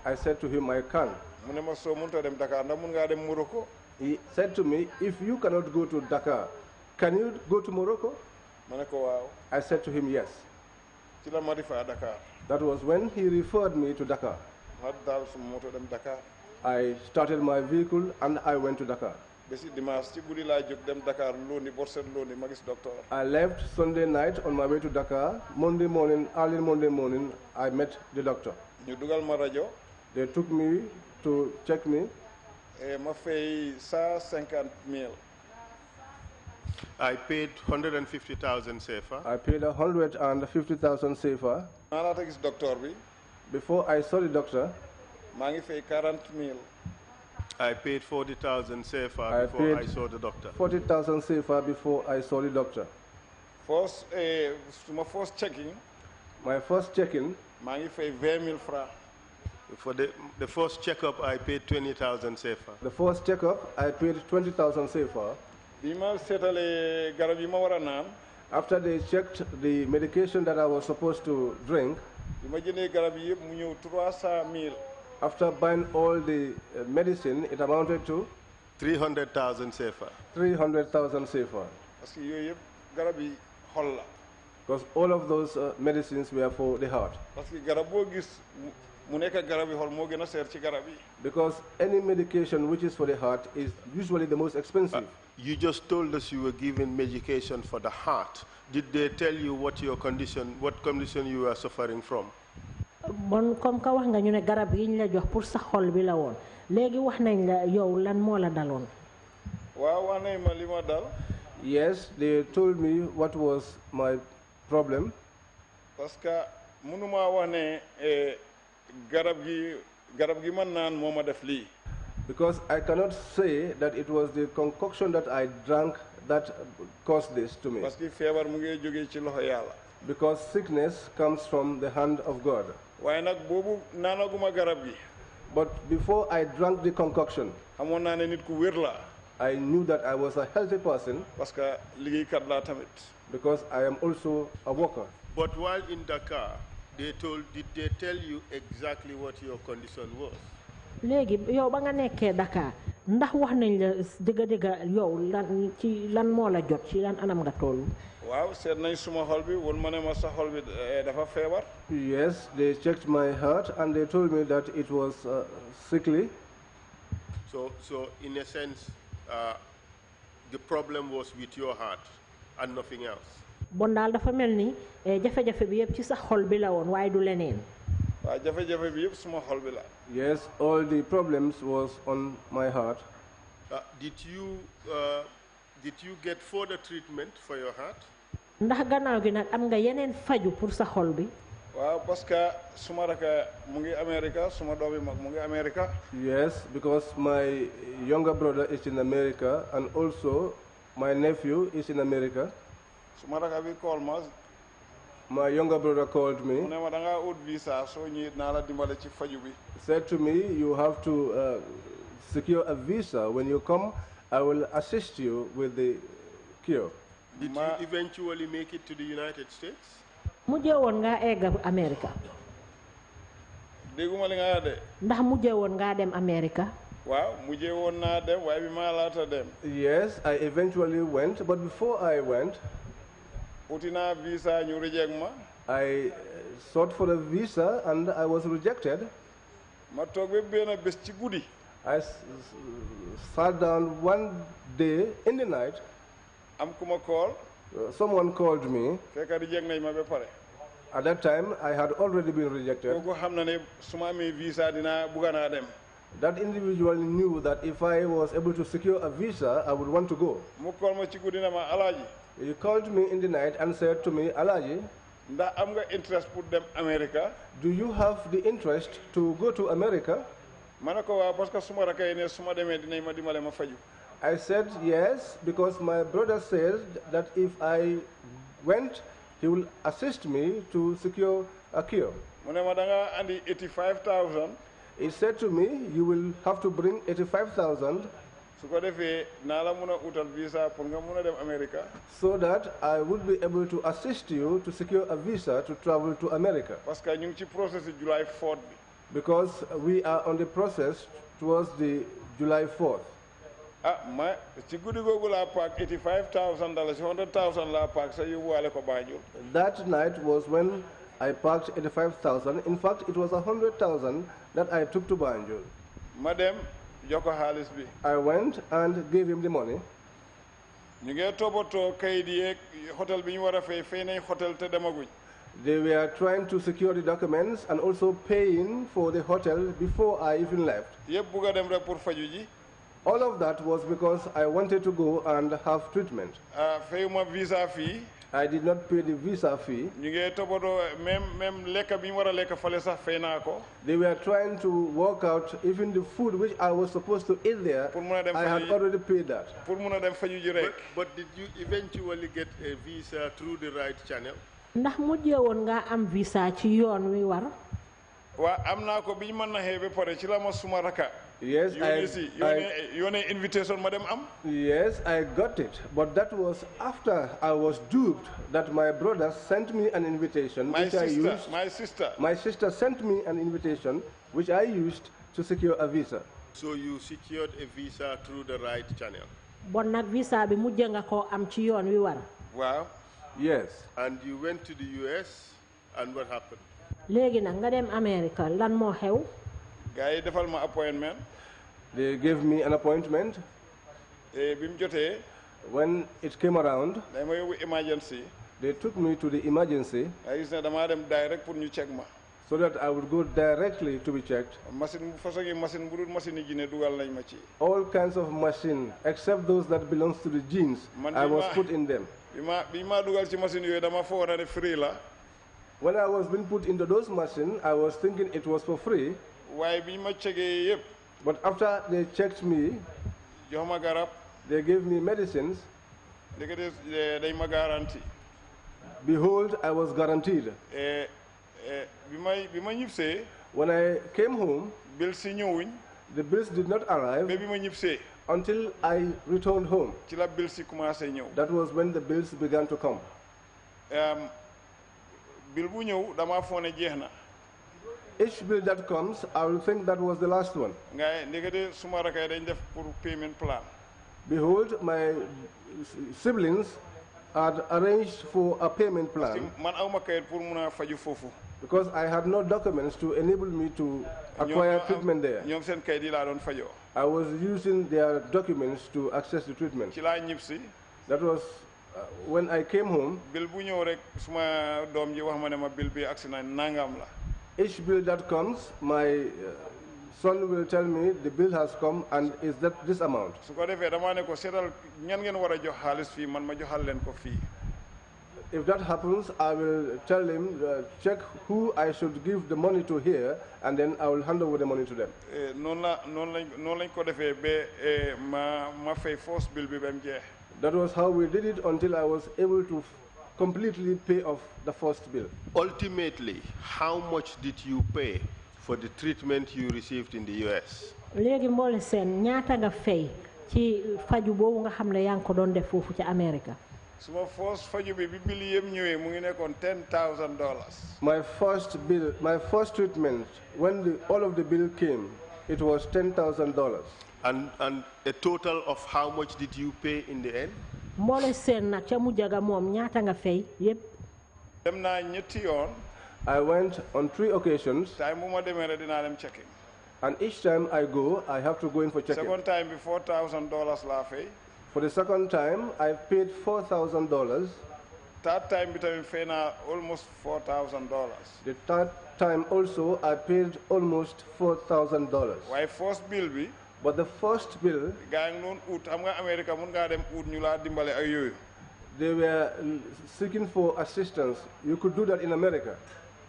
I said to him, I can. He said to me, if you cannot go to Dakar, can you go to Morocco? I said to him, yes. That was when he referred me to Dakar. I started my vehicle and I went to Dakar. I left Sunday night on my way to Dakar. Monday morning, early Monday morning, I met the doctor. They took me to check me. I paid 150,000 CFA. I paid 150,000 CFA. Before I saw the doctor, I paid 40,000 CFA before I saw the doctor. 40,000 CFA before I saw the doctor. My first check-in, for the first checkup, I paid 20,000 CFA. The first checkup, I paid 20,000 CFA. After they checked the medication that I was supposed to drink, after buying all the medicine, it amounted to 300,000 CFA. 300,000 CFA. Because all of those medicines were for the heart. Because any medication which is for the heart is usually the most expensive. You just told us you were given medication for the heart. Did they tell you what your condition, what condition you were suffering from? Bon comme ka wax nga ñu ne garab yi ñu la jox pour sa xol bi la woon léegi wax nañ la yow lan moo la daloon. waaw wax nañ ma li ma dal. Yes, they told me what was my problem. parce que mënuma wax ne garab gi man naan moo ma def lii. Because I cannot say that it was the concoction that I drank that caused this to me. parce que feebar mu ngi jógee ci loxo Yàlla. Because sickness comes from the hand of God. waaye nag boobu naanaguma garab gi. But before I drank the concoction, xamoon naa ne nit ku wér la. I knew that I was a healthy person. Because I am also a worker. But while in Dakar, did they tell you exactly what your condition was? Léegi yow ba nga nekkee Dakar ndax wax nañ la dëgg yow lan ci lan moo la jot ci lan anam nga toll. waaw seet nañ suma xol bi won ma ne ma sa xol bi dafa feebar. Yes, they checked my heart and they told me that it was sickly. So in a sense, the problem was with your heart and nothing else. Bon daal dafa mel ni jafe-jafe bi yëpp ci sa xol bi la woon waaye du leneen. waaw jafe-jafe bi yëpp suma xol bi la. Yes, all the problems was on my heart. Did you get further treatment for your heart? Ndax gannaaw gi nag am nga yeneen faju pour sa xol bi. waaw parce que suma raka mu ngi America suma doomi mag mu ngi America. Yes, because my younger brother is in America and also my nephew is in America. suma raka bi call ma. My younger brother called me. mu ne ma da nga ut visa soo ñëwee naa la dimbale ci faju bi. Said to me, you have to secure a visa. When you come, I will assist you with the cure. Did you eventually make it to the United States? Mujjee woon nga egg America. dégguma li nga de. ndax mujjee woon nga dem America. waaw mujjee woon naa dem waaye bi ma laata dem. Yes, I eventually went, but before I went, uti naa visa ñu reject ma. I sought for a visa and I was rejected. ma toog ba benn bés ci guddi. I sat down one day in the night. am ku ma call. Someone called me. fekk reject nañ ma ba pare. At that time, I had already been rejected. kooku xam na ne su ma amee visa dinaa bugga naa dem. That individual knew that if I was able to secure a visa, I would want to go. mu call ma ci guddi na ma Alhagie. He called me in the night and said to me, Alhagie, ndax am nga interest pour dem America. do you have the interest to go to America? ma ne ko waaw parce que suma rakk yi ne su ma demee dinañ ma dimbale ma faju. I said yes, because my brother said that if I went, he will assist me to secure a cure. mu ne ma da nga andi 85,000. He said to me, you will have to bring 85,000 su ko defee naa la mun a utal visa pour nga mun a dem America. so that I would be able to assist you to secure a visa to travel to America. parce que ñu ngi ci process July 4th bi. Because we are on the process towards the July 4th. ma ci guddi googu laa paak $85,000 $100,000 laa paak sa yóbbuwaale ko Banjul. That night was when I packed 85,000. In fact, it was 100,000 that I took to Banjul. ma dem jox ko xaalis bi. I went and gave him the money. ñu ngi toppatoo kayit yeeg hôtel bi ñu war a fay nañ hôtel te demaguñ. They were trying to secure the documents and also paying for the hotel before I even left. yëpp bugg a dem rek pour faju ji. All of that was because I wanted to go and have treatment. fayuma visa fii. I did not pay the visa fee. ñu ngi toppatoo même lekk bi ñu war a lekk fale sax fay naa ko. They were trying to work out even the food which I was supposed to eat there. I had already paid that. pour mun a dem faju ji rek. But did you eventually get a visa through the right channel? ndax mujjee woon nga am visa ci yoon wi war. waa am naa ko bi ñu mën na xëy ba pare ci la ma suma raka. Yes, yónnee invitation ma dem am. Yes, I got it. But that was after I was duped that my brother sent me an invitation My sister sent me an invitation which I used to secure a visa. So you secured a visa through the right channel? Bon nag visa bi mujjee nga ko am ci yoon wi war. Waaw. Yes. And you went to the US and what happened? léegi nag nga dem America lan moo xew. gars yi defal ma appointment. They gave me an appointment. bi mu jotee. When it came around, dañ ma yóbbu emergency. they took me to the emergency. ay gis ne damaa dem direct pour ñu check ma. So that I would go directly to be checked. machine façon yi machine bu dul machine yi Guinée dugal nañ ma ci. All kinds of machine except those that belongs to the genes. I was put in them. bi ma dugal ci machine yooyu dama foog ne free la. When I was being put into those machines, I was thinking it was for free. waaye bi ma checkee yëpp. But after they checked me, jox ma garab. they gave me medicines. dañ ma guarantee. Behold, I was guaranteed. bi ma ñibbisee. When I came home, bills si ñëwuñ. the bills did not arrive bi ma ñibbisee. until I returned home. ci la bills yi commencé ñëw. That was when the bills began to come. Bill bu ñëw dama foog ne jeex na. Each bill that comes, I will think that was the last one. ngay ndekete suma rakay dañ def pour payment plan. Behold, my siblings had arranged for a payment plan. man awma kayit pour mun a faju foofu. Because I had no documents to enable me to acquire treatment there. ñoom seen kayit yi laa doon fajoo. I was using their documents to access the treatment. ci laa ñib si. That was when I came home. Bill bu ñëw rek suma doom ji wax ma ne ma bill bi agsi na nangam la. Each bill that comes, my son will tell me the bill has come and is that this amount. su ko defee dama ne ko seetal ñan ngeen war a jox xaalis fii man ma joxal leen ko fii. If that happens, I will tell him, check who I should give the money to here, and then I will hand over the money to them. noonu lañ ko defee ba ma fay first bill bi ba mu jeex. That was how we did it until I was able to completely pay off the first bill. Ultimately, how much did you pay for the treatment you received in the US? léegi mboole seen ñaata nga fay ci faju boobu nga xam ne yaa ngi ko doon def foofu ci America. suma first faju bi bi bill yëpp ñëwee mu ngi nekkoon $10,000. My first bill, my first treatment, when all of the bill came, it was $10,000. And a total of how much did you pay in the end? mboole seen nag ca mu jaga moom ñaata nga fay yëpp. dem naa ñetti yoon. I went on 3 occasions. time bu ma demee rek dinaa dem checking. And each time I go, I have to go in for checking. second time bi $4,000 laa fay. For the second time, I paid $4,000. third time bi tamit fay naa almost $4,000. The third time also, I paid almost $4,000. waaye first bill bi. But the first bill, gaa ngi noonu ut xam nga America mun ngaa dem ut ñu laa dimbale ak yooyu. they were seeking for assistance. You could do that in America.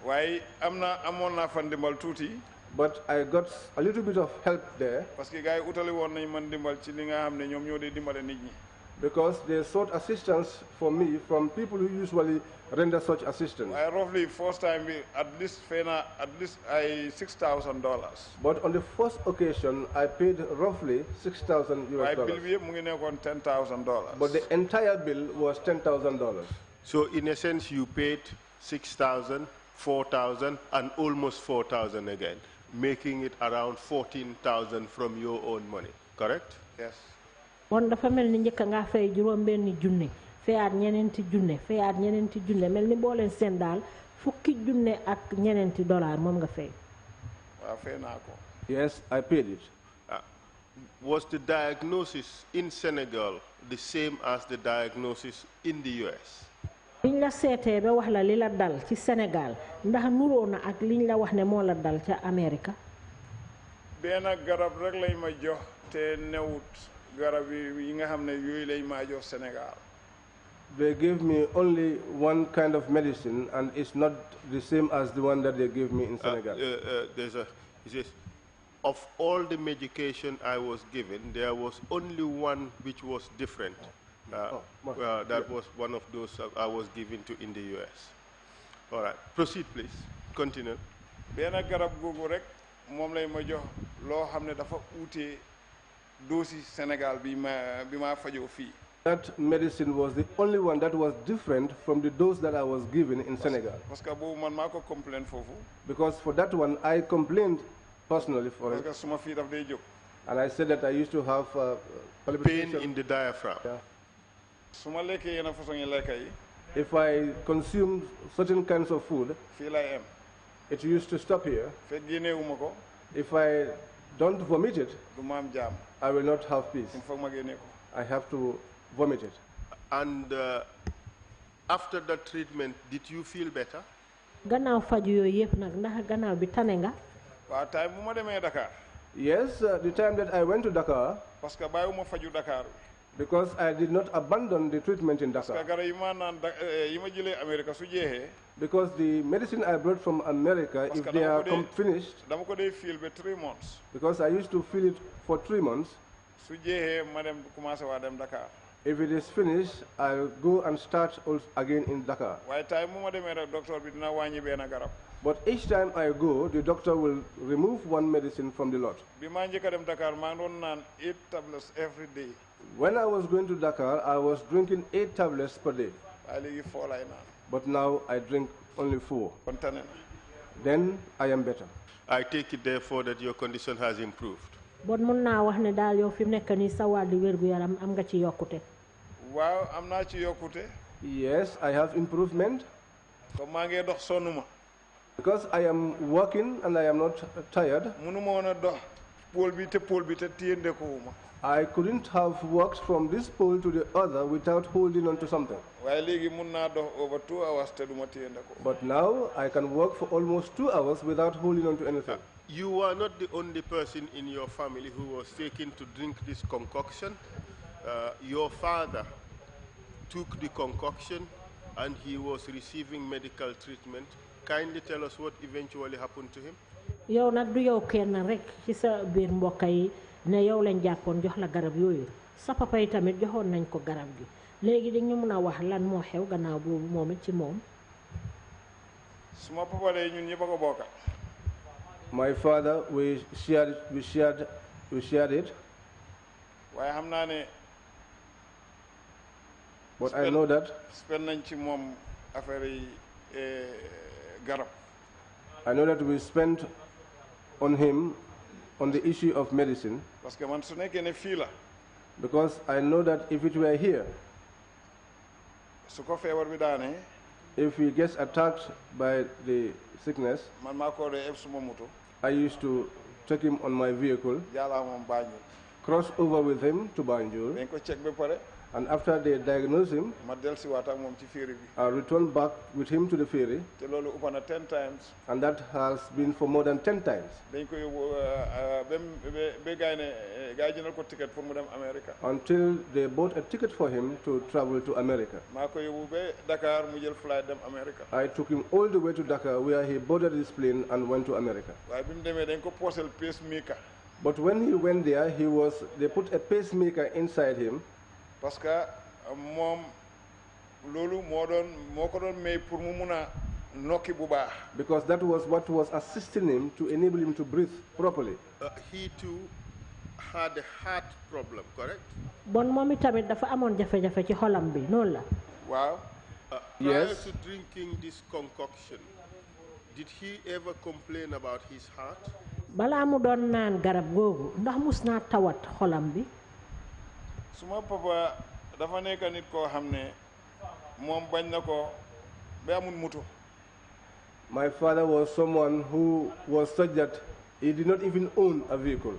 waaye amoon naa fan dimbal tuuti. But I got a little bit of help there. parce que gars yi utali woon nañ man dimbal ci li nga xam ne ñoom ñoo dee dimbale nit ñi. Because they sought assistance for me from people who usually render such assistance. waaye roughly first time bi at least fay naa at least ay $6,000. But on the first occasion, I paid roughly $6,000 waaye bill US. bi yëpp mu ngi nekkoon $10,000. But the entire bill was $10,000. So in a sense, you paid $6,000, $4,000, and almost $4,000 again, making it around $14,000 from your own money, correct? yes. kon dafa mel ni njëkk nga fay juróom benni junne fayaat ñeneenti junne fayaat ñeneenti junne mel ni boo leen seen daal fukki junne ak ñeneenti dollar moom nga fay. waaw fay naa ko. Yes, I paid it. Was the diagnosis in Senegal the same as the diagnosis in the US? liñ la seetee ba wax la li la dal ci Sénégal ndax nuroo na ak liñ la wax ne moo la dal ca Amerika. benn garab rek lañ ma jox te newut garab yi nga xam ne yooyu lañ ma jox Sénégal. They gave me only one kind of medicine, and it's not the same as the one that they gave me in Senegal. It says, of all the medication I was given, there was only one which was different. That was one of those I was given to in the US. All right, proceed please, continue. benn garab googu rek moom lay ma jox loo xam ne dafa uute doosi Sénégal bi ma fajoo fii. That medicine was the only one that was different from the dose that I was given in Senegal. parce que boobu man maa ko complain foofu. Because for that one, I complained personally for parce it. que suma fii daf day jóg. And I said that I used to have Pain palpitation. in the diaphragm. Yeah. su ma lekkee yenn façon yi lekka yi. If I consumed certain kinds of food, fii lay am. it used to stop here. fekk génneewuma ko. If I don't vomit it, du ma am jaam. I will not have peace. il faut ma génnee ko. I have to vomit it. And after that treatment, did you feel better? gannaaw faju yooyu yëpp nag ndax gannaaw bi tane nga. waaw time bu ma demee Dakar. Yes, the time that I went to Dakar, parce que bàyyiwuma faju Dakar. because I did not abandon the treatment in parce que Dakar. garab yi ma naan yi ma jëlee Amérique su jeexee. Because the medicine I brought from America, if they are finished, dama ko dee feel ba 3 months. because I used to feel it for 3 months, su jeexee ma dem commencé waa dem Dakar. if it is finished, I'll go and start again in Dakar. waaye time bu ma demee rek docteur bi dina wàññi benn garab. But each time I go, the doctor will remove one medicine from the lot. Dakar, 8 tablets every day. When I was going to Dakar, I was drinking 8 tablets per day. But now I drink only 4. Then I am better. I take it therefore that your condition has improved. Bon mun naa wax ne daal yow fi mu nekk nii sa wàllu wérgu yaram am nga ci yokkute. Waaw am naa ci yokkute. Yes, I have improvement. Comme maa ngi dox sonnuma. Because I am working and I am not tired. Munuma woon a dox pôle bi te téyendekuwuma. I couldn't have walked from this pole to the other without holding on to something. Waaye léegi mun naa dox over 2 hours te duma téyendeku. But now I can walk for almost 2 hours without holding on to anything. You are not the only person in your family who was taken to drink this concoction. Your father took the concoction and he was receiving medical treatment. Kindly tell us what eventually happened to him. Yow nag du yow kenn rek ci sa biir mbokk yi ne yow lañ jàppoon jox la garab yooyu sa papa yi tamit joxoon nañ ko garab gi léegi di ñu mën a wax lan moo xew gannaaw boobu moom it ci moom. Suma papa de ñun ñëpp a ko bokka. My father, we shared it. Waaye xam naa ne. But I know that. Spend nañ ci moom affaire yi garab. I know that we spent on him on the issue of medicine. Parce que man su nekkee ne fii la. Because I know that if it were here, su ko feebar bi daanee. If he gets attacked by the sickness, man maa ko dee eb suma moto. I used to take him on my vehicle, cross over with him to Banjul, and after they diagnose him, I return back with him to the ferry, 10 times. And that has been for more than 10 times. Until they bought a ticket for him to travel to America. I took him all the way to Dakar, where he boarded his plane and went to America. But when he went there, they put a pacemaker inside him. Because that was what was assisting him to enable him to breathe properly. He too had a heart problem, correct? Wow. Prior to drinking this concoction, did he ever complain about his heart? Suma papa dafa nekk nit koo xam ne moom bañ na ko ba amul moto. My father was someone who was such that he did not even own a vehicle.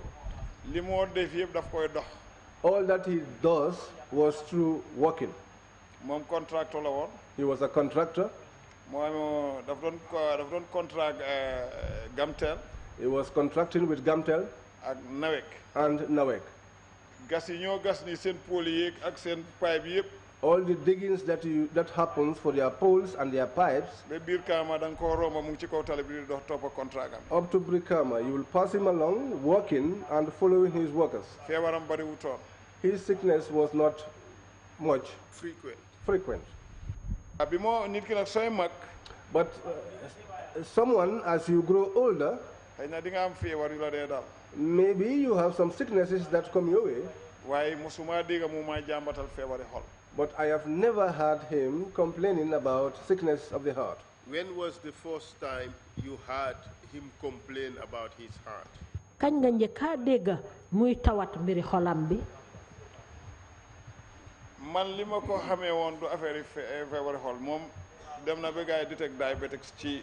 Li moo def yëpp daf koy dox. All that he does was through walking. Moom contractor la woon. He was a contractor. Moom daf doon contract Gamtel. He was contracting with Gamtel. Ak Nawek. And Nawek. All the diggings that happens for their poles and their pipes, up to Brikama, you will pass him along, walking and following his workers. His sickness was not much frequent. But someone, as you grow older, maybe you have some sicknesses that come your way. But I have never heard him complaining about sickness of the heart. When was the first time you heard him complain about his heart? Man lima ko xamé won du affaire feebar xol mom dem na be gaay detect diabetics ci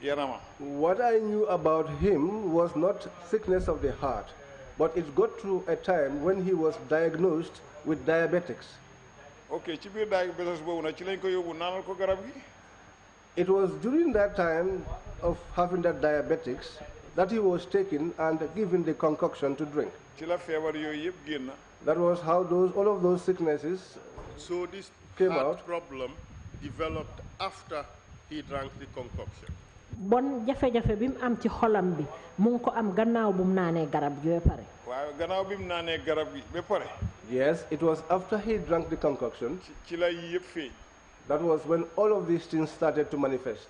yarama. What I knew about him was not sickness of the heart, but it got to a time when he was diagnosed with diabetics. Okay, ci bir diabetes bobu na ci lañ ko yobbu nanal ko garab gi. It was during that time of having that diabetics that he was taken and given the concoction to drink. Ci la feebar yoy yeb genn. That was how all of those sicknesses came out. Problem developed after he drank the concoction. Bon jafe-jafe bim am ci xolam bi mu ko am gannaaw bum nané garab gi be pare. Waaw gannaaw bim nané garab gi be pare. Yes, it was after he drank the concoction. Ci la yeb feñ. That was when all of these things started to manifest.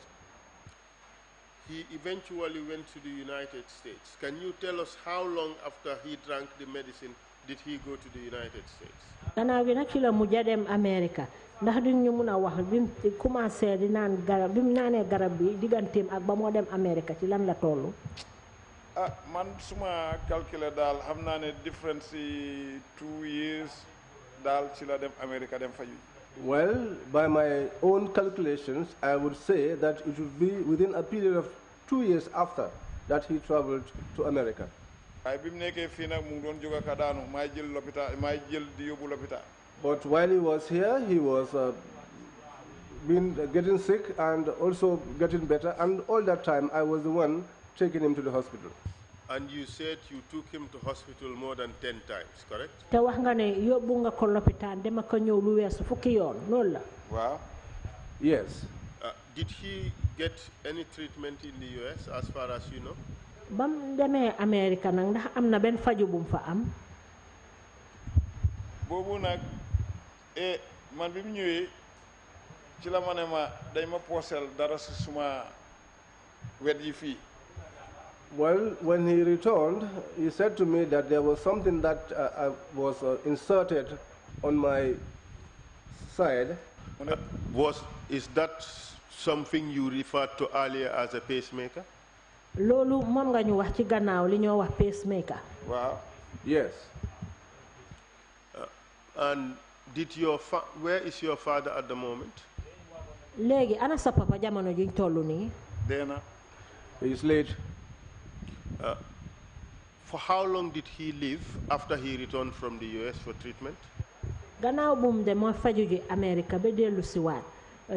he eventually went to the United States. Can you tell us how long after he drank the medicine did he go to the United States? Gannaaw gi nag ci la mujj a dem America ndax duñ ñu mun a wax bi mu commencé di naan garab bi mu naanee garab bi digganteem ak ba moo dem America ci lan la toll. ah man suma calculer daal xam naa ne difference yi 2 years daal ci la dem America dem faju. Well, by my own calculations, I would say that it would be within a period of 2 years after that he traveled to America. But while he was here, he was getting sick and also getting better, and all that time I was the one taking him to the hospital. And you said you took him to hospital more than 10 times, correct? Te wax nga ne yóbbu nga ko lopitaan dama ko ñëw lu weesu fukki yoon loolu la. Wow. Yes. Did he get any treatment in the US as far as you know? Bam demee America nag ndax am na benn faju bu mu fa am. boobu nag man bi mu ñëwee ci la ma ne ma dañ ma poosel dara si suma wet yi fii. Well, when he returned, he said to me that there was something that was inserted on my side. Is that something you referred to earlier as a pacemaker? Loolu moom nga ñu wax ci gannaaw li ñoo wax pacemaker. Wow. Yes. And did where is your father at the moment? Léegi ana sa papa jamono juñ tollu nii. Deena. He is late. For how long did he live after he returned from the US for treatment? Gannaaw bu mu dem moo faju ji America ba dellu si waat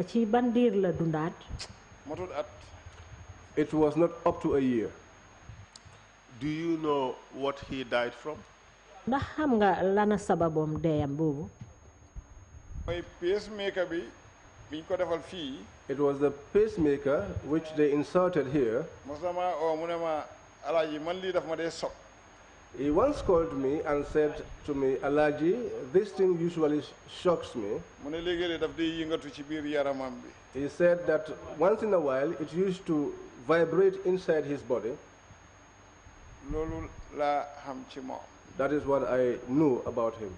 ci ban diir la dundaat. Motul at. It was not up to a year. Do you know what he died from? Ndax xam nga lana sababom deyam boobu. Mooy pacemaker bi biñ ko defal fii. It was the pacemaker which they inserted here. Mosama mu ne ma Alhagie man lii daf ma dee sok. He once called me and said to me, Alhagie, this thing usually shocks me. Mu ne léegi daf dee yëngatu ci biir yaramam bi. He said that once in a while it used to vibrate inside his body. Loolu la xam ci moom. That is what I knew about him.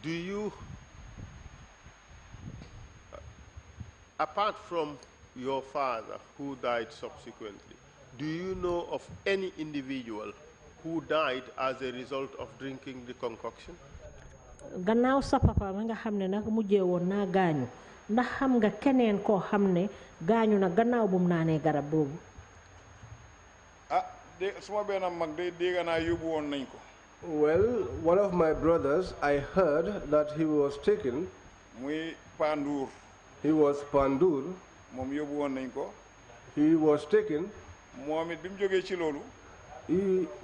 Do you, apart from your father who died subsequently, do you know of any individual who died as a result of drinking the concoction? Gannaaw sa papa ma nga xam ne nag mujjee woon naa gaañu ndax xam nga keneen koo xam ne gaañu na gannaaw bu mu naanee garab boobu. Suma benn mag de dégg naa yóbbu woon nañ ko. Well, one of my brothers, I heard that he was taken. Muy Pandour. He was Pandour. Moom yóbbu woon nañ ko. He was taken. Moom it bi mu jógee ci loolu.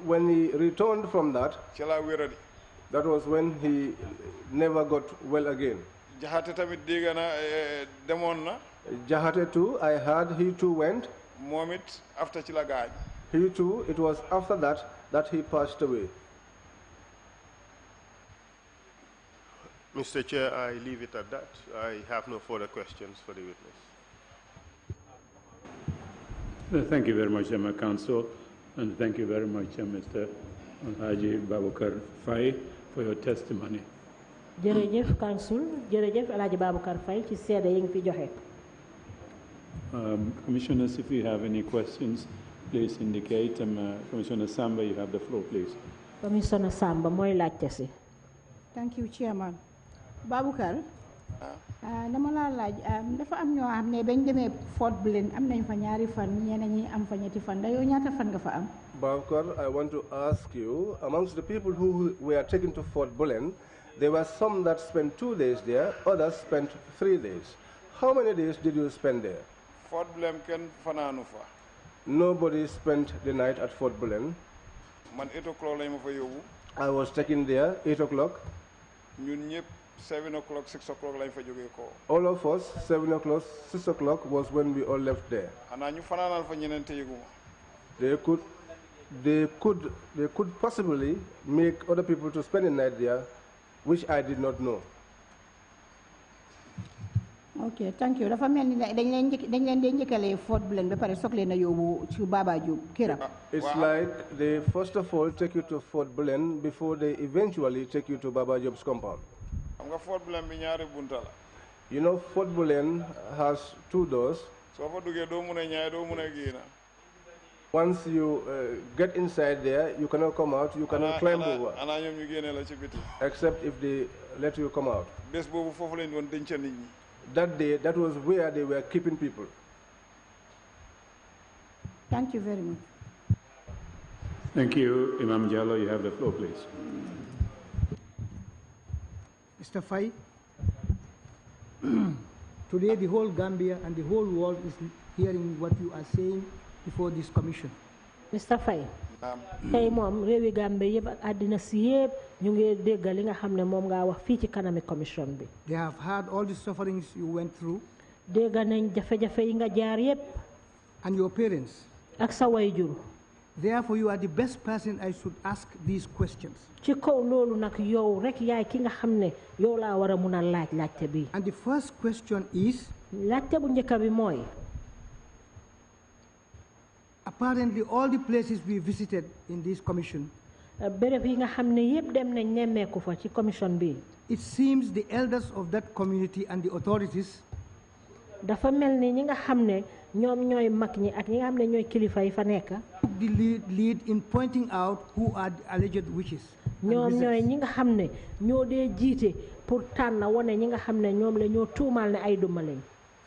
When he returned from that, ci la wéradi. that was when he never got well again. Jaxate tamit dégg na demoon na. Jaxate too, I heard he too went. Moom it after ci la gaañ. He too, it was after that he passed away. Mr. Chair, I leave it at that. I have no further questions for the witness. Thank you very much, Counsel, and thank you very much, Mr. Alhagie Babucarr Faye, for your testimony. Jërëjëf Counsel, jërëjëf Alhagie Babucarr Faye ci seede yi nga fi joxe. Commissioners, if you have any questions, please indicate. Commissioner Samba, you have the floor, please. Commissioner Samba, mooy laajte si. Thank you, Chairman. Babucarr, dama la laaj dafa am ñoo xam ne bañ demee Fort Blaine am nañ fa ñaari fan ñeneen ñi am fa ñetti fan da yow ñaata fan nga fa am. Babucarr, I want to ask you, amongst the people who were taken to Fort Blaine, there were some that spent 2 days there, others spent 3 days. How many days did you spend there? Fort Blaine kenn fanaanu fa. Nobody spent the night at Fort Blaine. Man 8 o'clock lañ ma fa yóbbu. I was taken there 8 o'clock. Ñun ñëpp 7 o'clock 6 o'clock lañ fa jógee ko. All of us 7 o'clock 6 o'clock was when we all left there. Xanaa ñu fanaanal fa ñeneen te yëguma. They could possibly make other people to spend the night there, which I did not know. Okay, thank you. Dafa melni dañ leen di njëkkalee Fort Blend ba pare soog leen a yóbbu ci Baba Diop këram. It's like they first of all take you to Fort Blend before they eventually take you to Baba Diop's compound. Xam nga Fort Blend bi ñaari bunta la. You know, Fort Blend has 2 doors. So fa duggee doo mun a ñaay doo mun a génn. Once you get inside there, you cannot come out, you cannot climb over. Ana ñoom ñu génne la ci biti. Except if they let you come out. Bés boobu foofu lañ doon denc nit ñi. That day, that was where they were keeping people. Thank you very much. Thank you, Imam Jallo. You have the floor, please. Mr. Faye, today the whole Gambia and the whole world is hearing what you are saying before this commission. Mr. Faye, tey moom réewi Gambie yëpp ak àddina si yëpp ñu ngi dégg li nga xam ne moom ngaa wax fii ci kanami commission bi. They have heard all the sufferings you went through. Dégg nañ jafe-jafe yi nga jaar yëpp. And your parents. Ak sa wayjur. Therefore, you are the best person I should ask these questions. Ci kaw loolu nag yow rek yaay ki nga xam ne yow laa war a mun a laajte bi. And the first question is. Laajte bu njëkk bi mooy. Apparently, all the places we visited in this commission, it seems the elders of that community and the authorities took the lead in pointing out who are the alleged witches.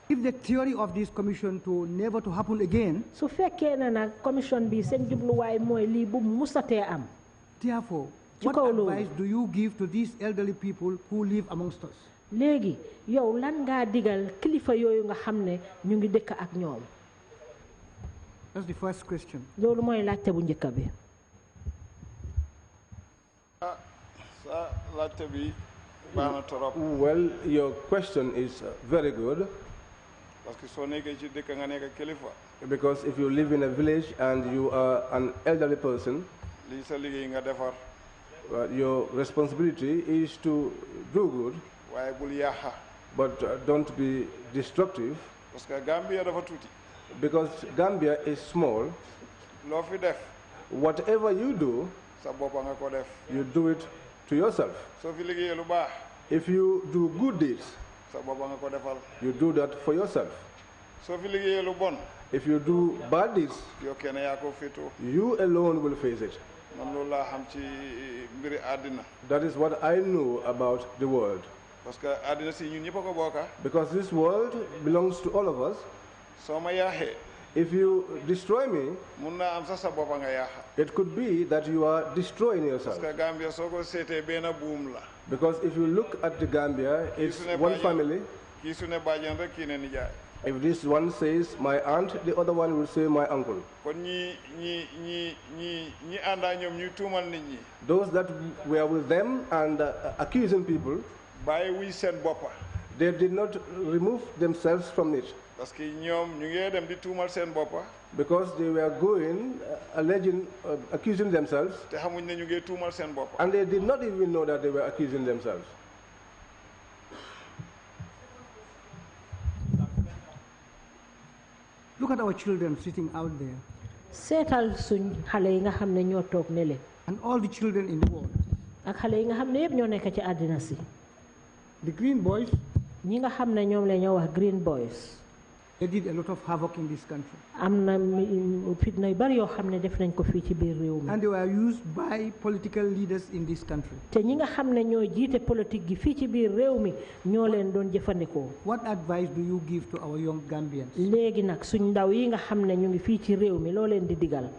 If the theory of this commission to never to happen again, therefore, what advice do you give to these elderly people who live amongst us? Léegi yow lan nga digal kilifa yooyu nga xam ne ñu ngi dëkk ak ñoom. That's the first question. Loolu mooy laajte bu njëkk bi. Sa laajte bi baax na torop. Well, your question is very good. Because if you live in a village and you are an elderly person, your responsibility is to do good, but don't be destructive. Because Gambia is small. Whatever you do, you do it to yourself. If you do good deeds, you do that for yourself. If you do bad deeds, you alone will face it. That is what I know about the world. Because this world belongs to all of us. If you destroy me, it could be that you are destroying yourself. Because if you look at the Gambia, it's one family. If this one says my aunt, the other one will say my uncle. Those that were with them and accusing people, they did not remove themselves from it. Because they were going, alleging, accusing themselves, and they did not even know that they were accusing themselves. Look at our children sitting out there. And all the children in the world. The green boys, green boys. They did a lot of havoc in this country. And they were used by political leaders in this country. What advice do you give to our young Gambians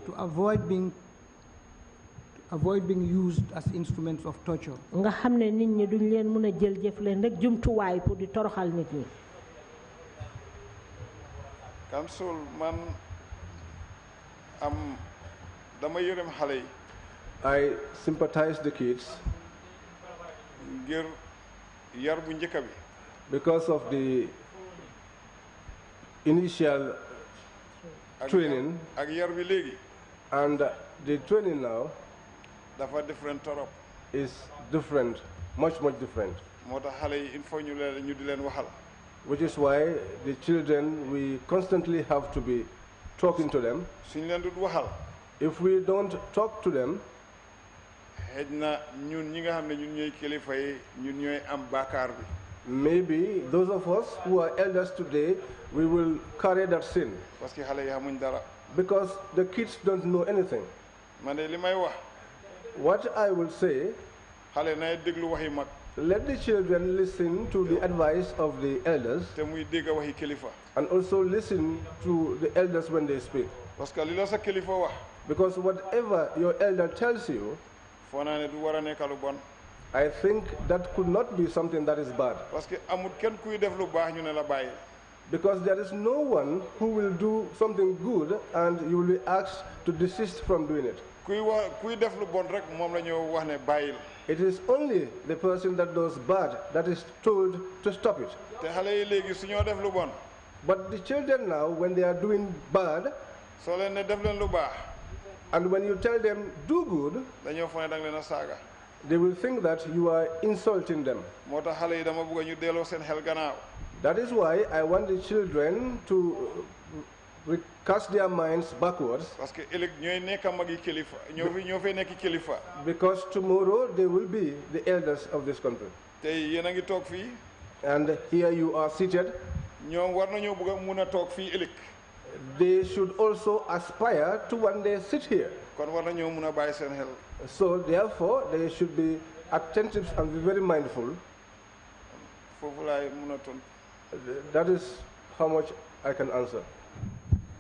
to avoid being used as instruments of torture? Council man dama yërëm xale yi. I sympathize the kids. Ngir yar bu njëkk bi. Because of the initial training. Ak yar bi léegi. And the training now dafa different torop. Is different, much different. Moo tax xale yi il faut ñu di leen waxal. which is why the children, we constantly have to be talking to them. If we don't talk to them, maybe those of us who are elders today, we will carry that sin. Because the kids don't know anything. What I will say, let the children listen to the advice of the elders and also listen to the elders when they speak. Because whatever your elder tells you, I think that could not be something that is bad. Because there is no one who will do something good and you will be asked to desist from doing it. It is only the person that does bad that is told to stop it. But the children now, when they are doing bad, and when you tell them do good, they will think that you are insulting them. That is why I want the children to cast their minds backwards. Because tomorrow they will be the elders of this country. And here you are seated. They should also aspire to one day sit here. So therefore they should be attentive and be very mindful. That is how much I can answer.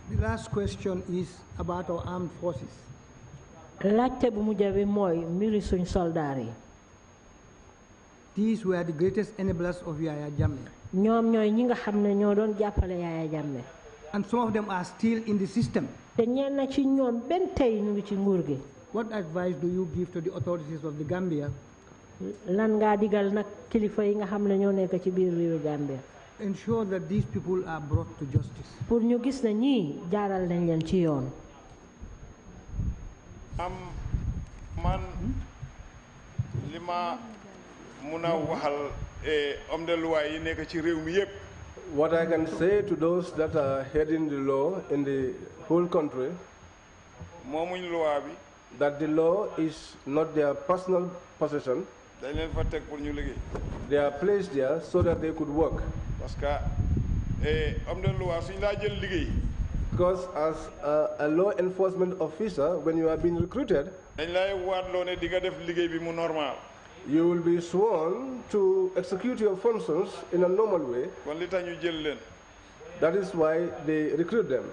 The last question is about our armed forces. These were the greatest enablers of Yaya Jammeh. And some of them are still in the system. What advice do you give to the authorities of the Gambia? Ensure that these people are brought to justice. Man lima muna waxal homme de loi yi nek ci rew mi yépp. What I can say to those that are heading the law in the whole country, momuñ loi bi, that the law is not their personal possession. Dañ leen fa tek pour ñu liggéey. They are placed there so that they could work. Parce que homme de loi suñ la jël liggéey. Because as a law enforcement officer, when you are being recruited, you will be sworn to execute your functions in a normal way. That is why they recruit them.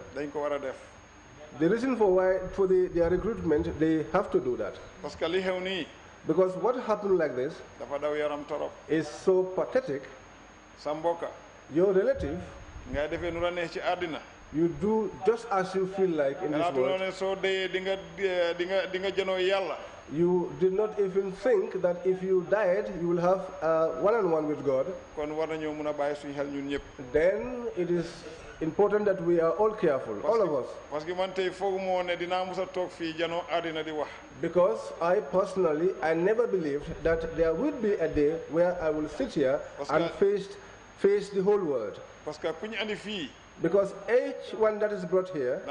The reason for their recruitment, they have to do that. Because what happened like this is so pathetic. Your relative, you do just as you feel like in this world. You did not even think that if you died, you will have one-on-one with God. Then it is important that we are all careful, all of us. Because I personally, I never believed that there would be a day where I will sit here and face the whole world. Because each one that is brought here,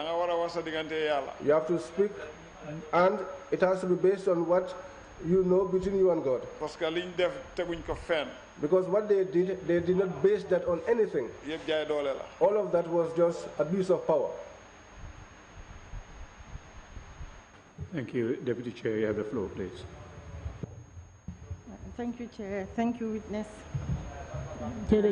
you have to speak, and it has to be based on what you know between you and God. Because what they did not base that on anything. All of that was just abuse of power. Thank you, Deputy Chair. You have the floor, please. Thank you, Chair. Thank you, witness. The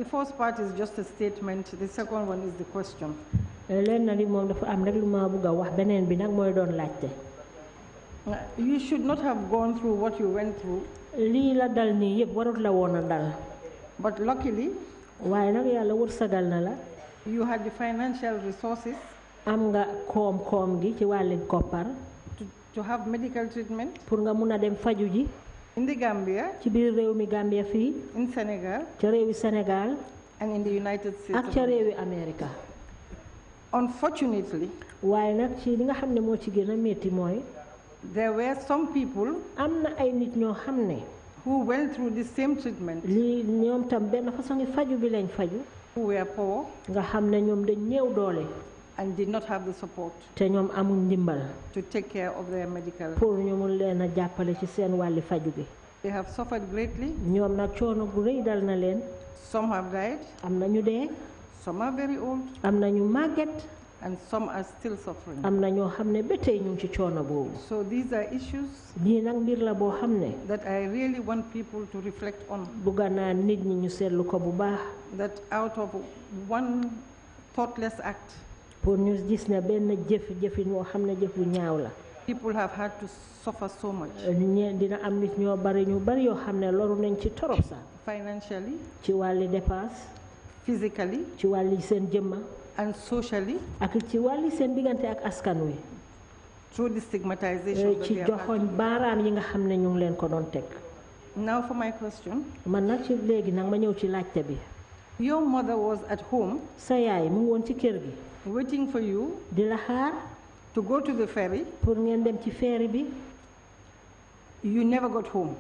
first part is just a statement. The second one is the question. You should not have gone through what you went through. But luckily, you had the financial resources to have medical treatment in the Gambia, in Senegal, and in the United States of America. Unfortunately, there were some people who went through the same treatment, who were poor, and did not have the support to take care of their medical. They have suffered greatly. Some have died. Some are very old. And some are still suffering. So these are issues that I really want people to reflect on. That out of one thoughtless act, people have had to suffer so much. Financially, physically, and socially, through the stigmatization that they have had. Now for my question. Your mother was at home waiting for you to go to the ferry. You never got home.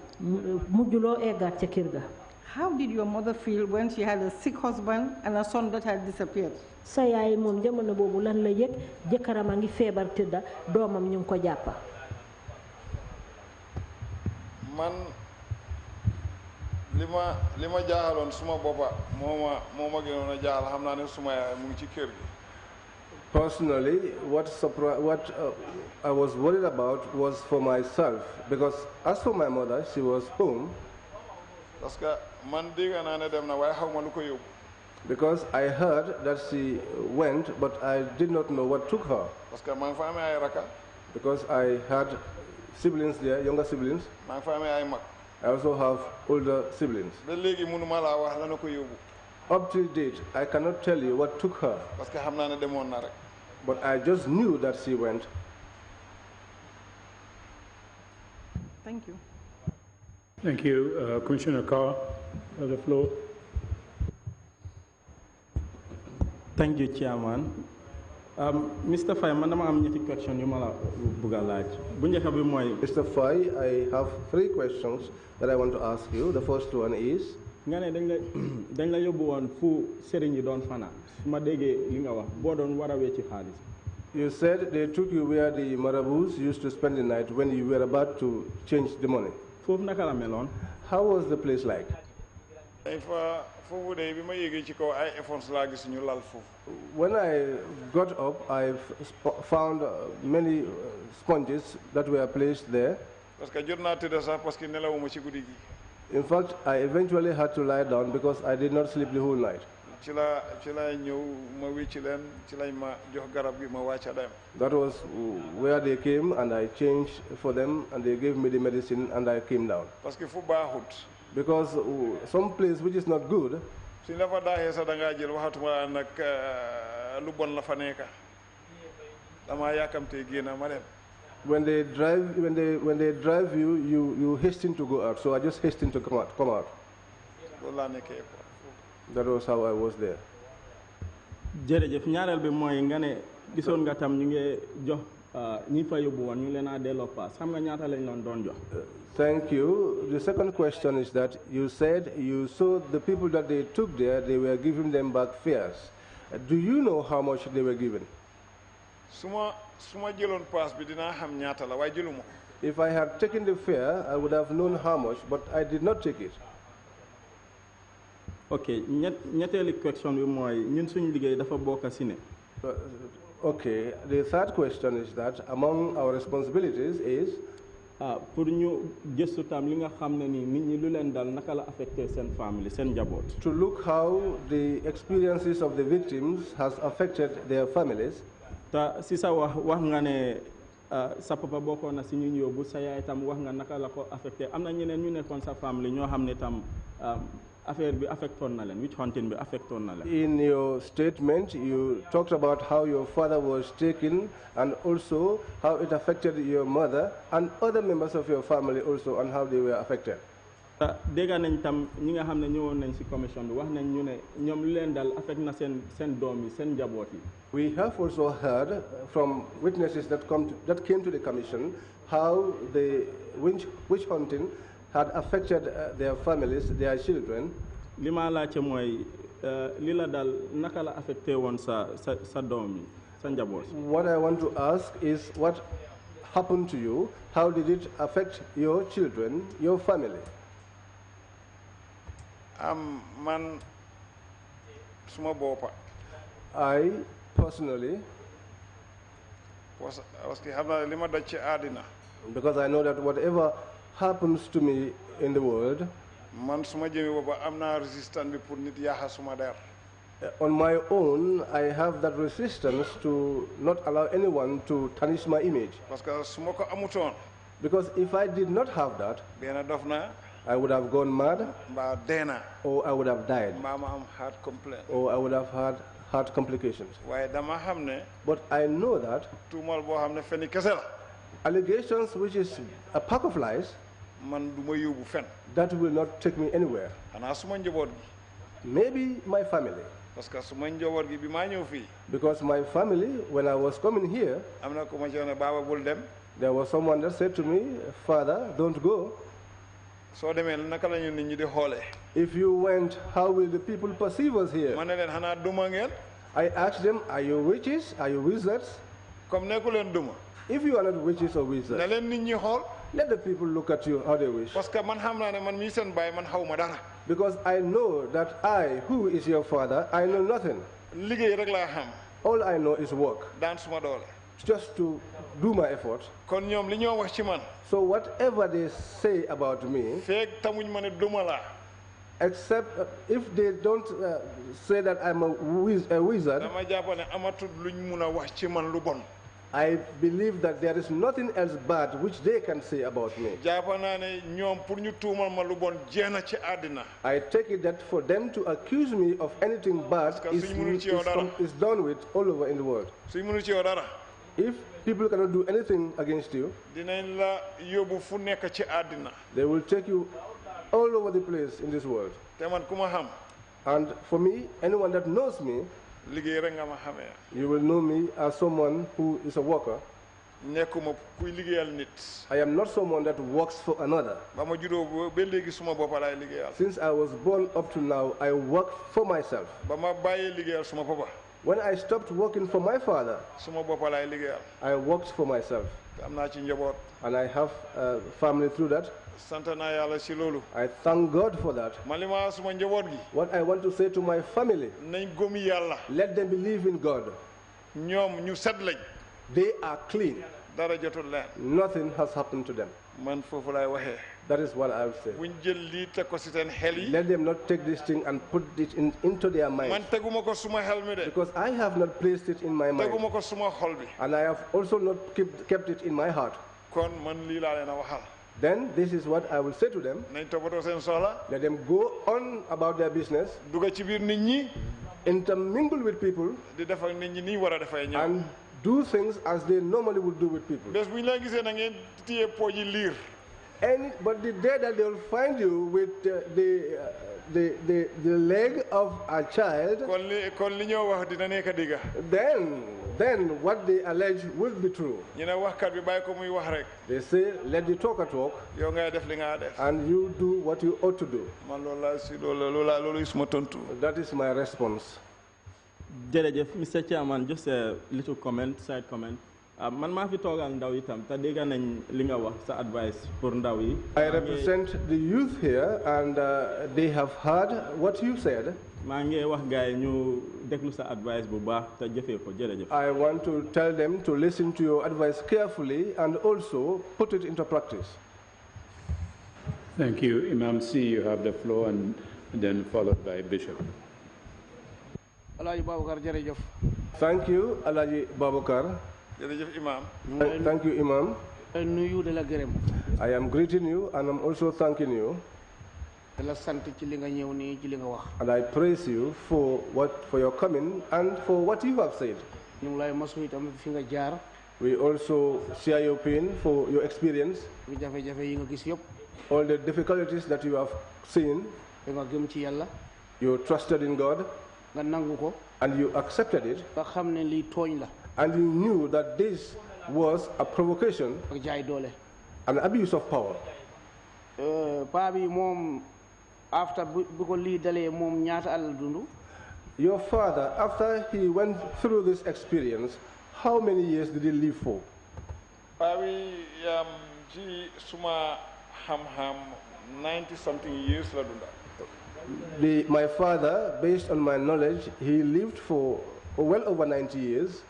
How did your mother feel when she had a sick husband and a son that had disappeared? Man lima jaaxaloon suma boppa moo ma gënoon a jaaxal xam naa ne suma yaay mu ngi ci kër gi. Personally, what I was worried about was for myself, because as for my mother, she was home. Parce que man dégg naa ne dem na waaye xaw ma lu ko yóbbu. Because I heard that she went, but I did not know what took her. Parce que maa ngi fa amee ay raka. Because I had siblings there, younger siblings. maa ngi fa amee ay mag. I also have older siblings. ba léegi mënuma laa wax la na ko yóbbu. Up till date, I cannot tell you what took her. Parce que xam naa ne demoon na rek. But I just knew that she went. Thank you. Thank you. Commissioner Carr, on the floor. Thank you, Chairman. Mr. Faye, I have a question. Mr. Faye, I have 3 questions that I want to ask you. The first one is, you said they took you where the marabouts used to spend the night when you were about to change the money. How was the place like? When I got up, I found many sponges that were placed there. In fact, I eventually had to lie down because I did not sleep the whole night. That was where they came, and I changed for them, and they gave me the medicine, and I came down. Because some place which is not good, when they drive you, you hasten to go out. So I just hasten to come out. That was how I was there. Thank you. The second question is that you said you saw the people that they took there, they were giving them back fares. Do you know how much they were given? If I had taken the fare, I would have known how much, but I did not take it. Okay, okay, the third question is that among our responsibilities is to look how the experiences of the victims has affected their families. Sa papa bokkoon na si ñu yóbbu sa yaay tam wax nga naka la ko affecté am na ñeneen ñu nekkoon sa famille ñoo xam ne tam affaire bi affectoon na leen witch hunting bi affectoon na leen. In your statement, you talked about how your father was taken and also how it affected your mother and other members of your family also and how they were affected. dégg nañ tam ñi nga xam ne ñëwoon nañ si commission bi wax nañ ñu ne ñoom lu leen dal affect na seen doom yi seen njaboot yi. We have also heard from witnesses that came to the commission how the witch hunting had affected their families, their children. Lima la ci moy lila dal naka la affecté won sa domi sa njabot. What I want to ask is what happened to you? How did it affect your children, your family? Man suma bopa. I personally, because I know that whatever happens to me in the world, on my own, I have that resistance to not allow anyone to tarnish my image. Because if I did not have that, I would have gone mad, or I would have died, or I would have had heart complications. But I know that allegations, which is a pack of lies, that will not take me anywhere. Maybe my family. Because my family, when I was coming here, there was someone that said to me, Father, don't go. If you went, how will the people perceive us here? I asked them, are you witches? Are you wizards? If you are not witches or wizards, let the people look at you how they wish. Because I know that I, who is your father, I know nothing. All I know is work. Just to do my effort. So whatever they say about me, except if they don't say that I'm a wizard, I believe that there is nothing else bad which they can say about me. I take it that for them to accuse me of anything bad is done with all over in the world. If people cannot do anything against you, they will take you all over the place in this world. And for me, anyone that knows me, you will know me as someone who is a worker. I am not someone that works for another. Since I was born up to now, I work for myself. When I stopped working for my father, I worked for myself. And I have a family through that. I thank God for that. What I want to say to my family, let them believe in God. They are clean. Nothing has happened to them. That is what I would say. Let them not take this thing and put it into their mind. Because I have not placed it in my mind. And I have also not kept it in my heart. Then this is what I will say to them. Let them go on about their business, intermingle with people, and do things as they normally would do with people. But the day that they will find you with the leg of a child, then what they allege will be true. They say, let the talker talk, and you do what you ought to do. That is my response. Mr. Chairman, just a little comment, side comment. Man ma fi togal ndaw itam ta dega nañ li nga wax sa advice pour ndaw yi. I represent the youth here and they have heard what you said. Ma ngi wax gaay ñu déglu sa advice bu baax ta jëfé ko jërëjëf. I want to tell them to listen to your advice carefully and also put it into practice. Thank you. Imam C, you have the floor, and then followed by Bishop. Alhagie Babucarr jërëjëf. Thank you, Alhagie Babucarr. Thank you, Imam. I am greeting you and I'm also thanking you. And I praise you for your coming and for what you have said. We also share your pain for your experience, all the difficulties that you have seen. You trusted in God and you accepted it. And you knew that this was a provocation, an abuse of power. Pabi mom after buko li dalé mom ñaata al dundu. Your father, after he went through this experience, how many years did he live for? Pabi ji suma ham 90-something years la dunda. My father, based on my knowledge, he lived for well over 90 years.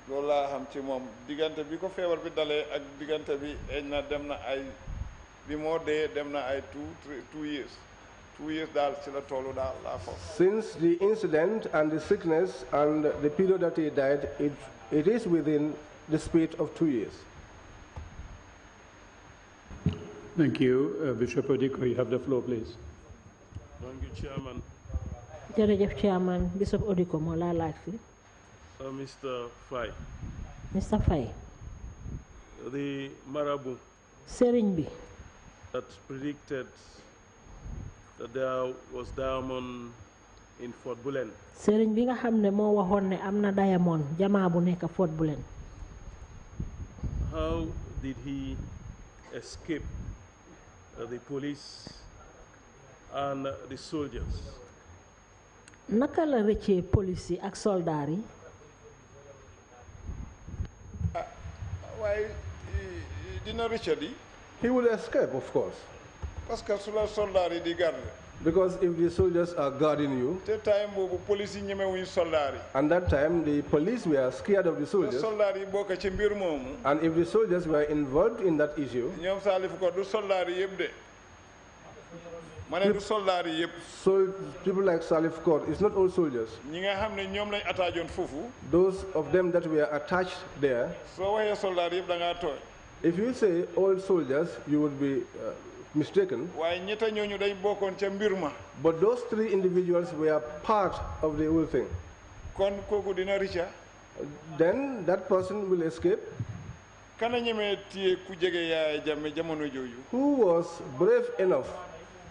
Lola ham ci mom digante bi ko febar bi dalé ak digante bi na dem na ay bi mo dé dem na ay 2 years. 2 years dal ci la tolu dal la fo. Since the incident and the sickness and the period that he died, it is within the space of 2 years. Thank you. Bishop Odiko, you have the floor, please. Thank you, Chairman. Jerejef Chairman, Bishop Odiko mo la laaj fi. Mr. Faye. Mr. Faye. The Marabu Serigne bi that predicted that there was diamond in Fort Bullen. Serigne bi nga xamne mo waxone ne amna diamond jama bu nek Fort Bullen. How did he escape the police and the soldiers? Naka la rëccee police yi ak soldat yi? Why dina rëccadi? He would escape, of course. Parce que sula soldat yi di garde. Because if the soldiers are guarding you, te time bobu police yi ñemewuñ soldat yi. and that time the police were scared of the soldiers. Soldat yi bokk ci mbir moomu. And if the soldiers were involved in that issue, ñoom Salif ko du soldat yi yëpp de. Mané du soldat yi yëpp. So people like Salif Court, it's not all soldiers. Ñi nga xamne ñoom lañ attaajoon fofu. Those of them that were attached there. So waxe soldat yëpp da nga toy. If you say all soldiers, you would be mistaken. Waaye ñetta ñooñu dañ bokkoon ca mbir ma. But those 3 individuals were part of the whole thing. Kon koku dina rëcca. Then that person will escape. Kana ñeme tie ku jege Yaaya Jammeh jamono joju. Who was brave enough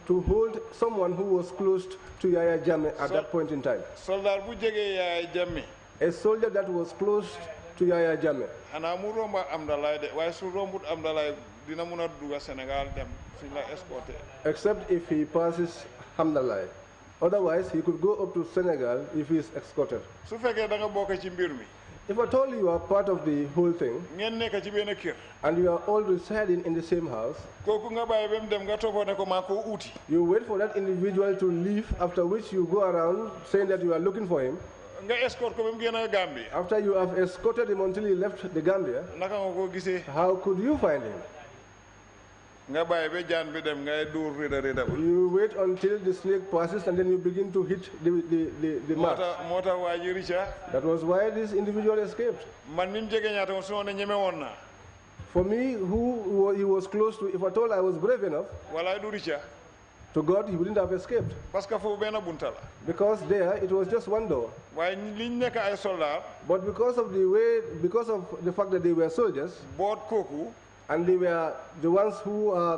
to hold someone who was close to Yaya Jammeh at that point in time? Soldat bu jege Yaaya Jammeh. A soldier that was close to Yaya Jammeh. Ana mu romba Amdalaay de waaye su rombut Amdalaay dina mëna dugg Sénégal dem suñ la escorter. Except if he passes Hamdallah. Otherwise, he could go up to Senegal if he is escorted. Su fekkee da nga bokk ci mbir mi. If at all you are part of the whole thing, ngeen nekk ci benn kër. And you are all residing in the same house, kooku nga bàyyi ba mu dem nga toppoo ne ko maa ko uti. You wait for that individual to leave, after which you go around saying that you are looking for him. Nga escort ko ba mu génn Gambia. After you have escorted him until he left the Gambia, naka nga ko gisee. How could you find him? Nga bàyyi ba jaan bi dem ngay dóor rida. You wait until the snake passes and then you begin to hit the mat. moo tax waa ji Richard. That was why this individual escaped. Man mi mu jege ñaata woon su ma ne ñeme woon naa. For me, who he was close to, if at all I was brave enough, walaay du Richard. To God, he wouldn't have escaped. Parce que foofu benn bunta la. Because there, it was just one door. waaye liñ nekk ay soldat. But because of the fact that they were soldiers, boot kooku. And they were the ones who are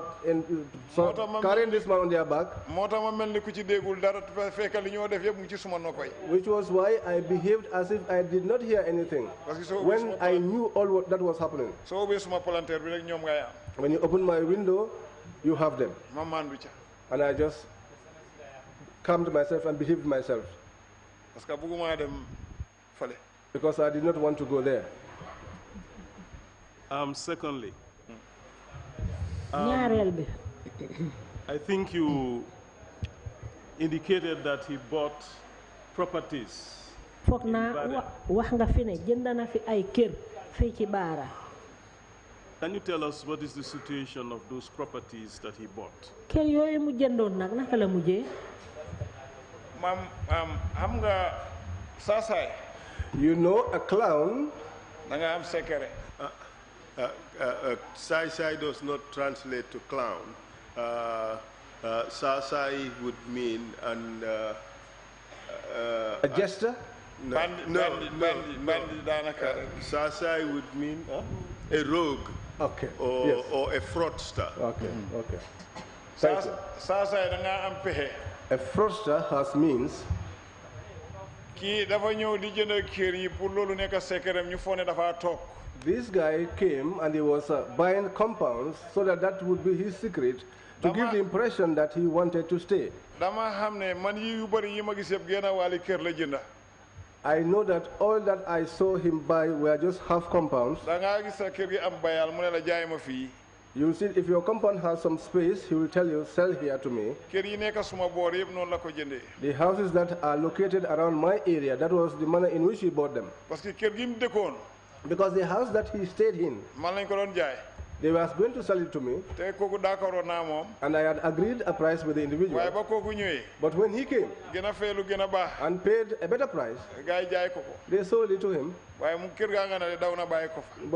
carrying this man on their back. Which was why I behaved as if I did not hear anything when I knew all that was happening. When you open my window, you have them. And I just calmed myself and behaved myself. Because I did not want to go there. Secondly, I think you indicated that he bought properties. Can you tell us what is the situation of those properties that he bought? You know a clown. Sai does not translate to clown. Sai would mean a jester? No. Sai would mean a rogue. Okay. Or a fraudster. Okay. A fraudster has means. This guy came and he was buying compounds so that that would be his secret to give the impression that he wanted to stay. I know that all that I saw him buy were just half compounds. You will see if your compound has some space, he will tell you, sell here to me. The houses that are located around my area, that was the manner in which he bought them. Because the house that he stayed in, they were going to sell it to me, and I had agreed a price with the individual. But when he came and paid a better price, they sold it to him. But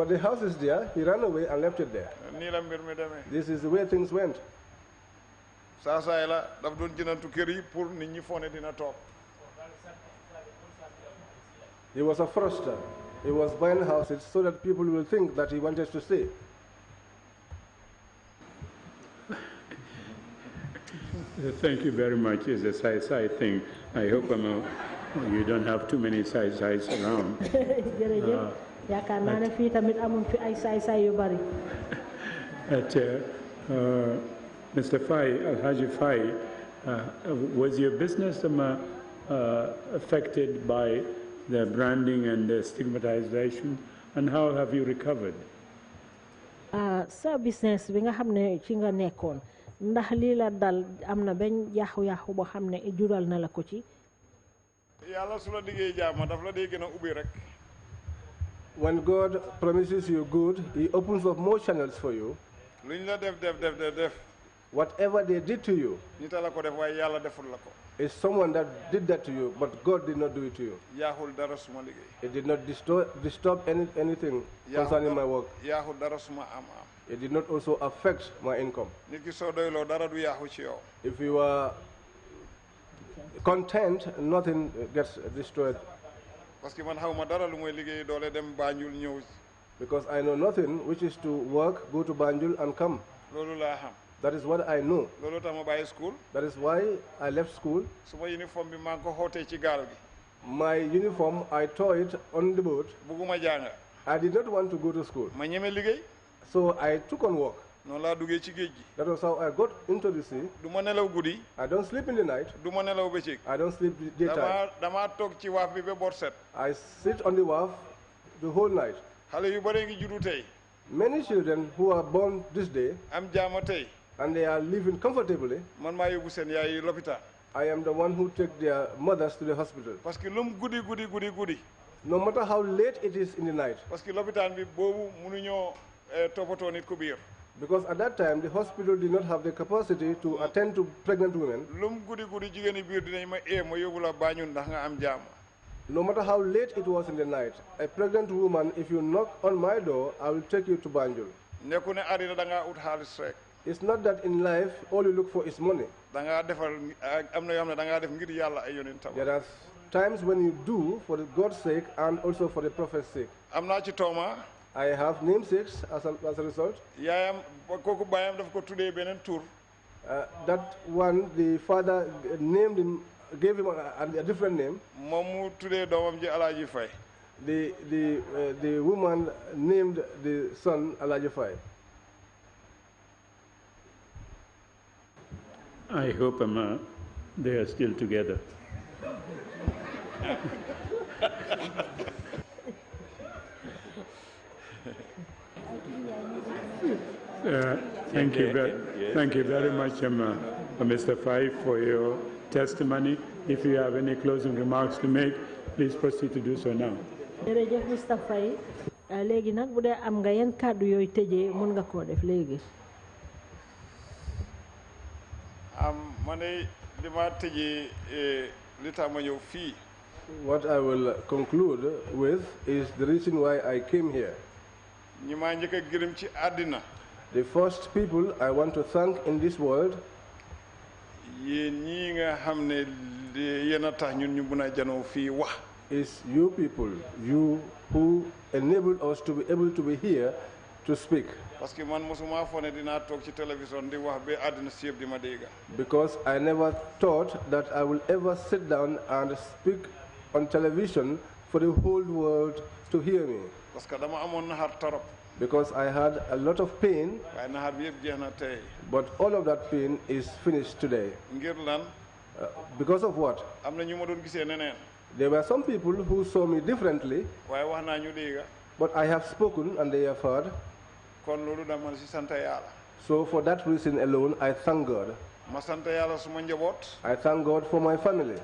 the house is there, he ran away and left it there. This is the way things went. He was a froster. He was buying houses so that people will think that he wanted to stay. Thank you very much. It's a side thing. I hope you don't have too many sides around. Mr. Faye, Alhagie Faye, was your business affected by the branding and the stigmatization, and how have you recovered? Sa business bi nga xamne ci nga nekkon ndax li la dal amna ben yaxu bo xamne jural na la ko ci. Yalla su la digé jaama daf la day gëna ubbi rek. When God promises you good, he opens up more channels for you. Luñ la def. Whatever they did to you, nita la ko def way Yalla deful la ko. It's someone that did that to you, but God did not do it to you. It did not disturb anything concerning my work. It did not also affect my income. If you are content, nothing gets destroyed. Because I know nothing, which is to work, go to Banjul and come. That is what I know. That is why I left school. My uniform, I tore it on the boat. I did not want to go to school. So I took on work. That was how I got into the sea. I don't sleep in the night. I don't sleep daytime. I sit on the wharf the whole night. Many children who are born this day, and they are living comfortably, I am the one who take their mothers to the hospital. No matter how late it is in the night. Because at that time, the hospital did not have the capacity to attend to pregnant women. No matter how late it was in the night, a pregnant woman, if you knock on my door, I will take you to Banjul. It's not that in life, all you look for is money. There are times when you do for God's sake and also for the Prophet's sake. I have namesakes as a result. That one, the father named him, gave him a different name. The woman named the son Alhagie Faye. I hope they are still together. Thank you very much, Mr. Faye, for your testimony. If you have any closing remarks to make, please proceed to do so now. Mr. Faye, léegi nag bu dee am nga yenn kàddu yooyu tëjee mën nga koo def léegi. What I will conclude with is the reason why I came here. The first people I want to thank in this world is you people, you who enabled us to be able to be here to speak. Because I never thought that I will ever sit down and speak on television for the whole world to hear me. because I had a lot of pain, but all of that pain is finished today. Because of what? There were some people who saw me differently, but I have spoken and they have heard. So for that reason alone, I thank God. I thank God for my family.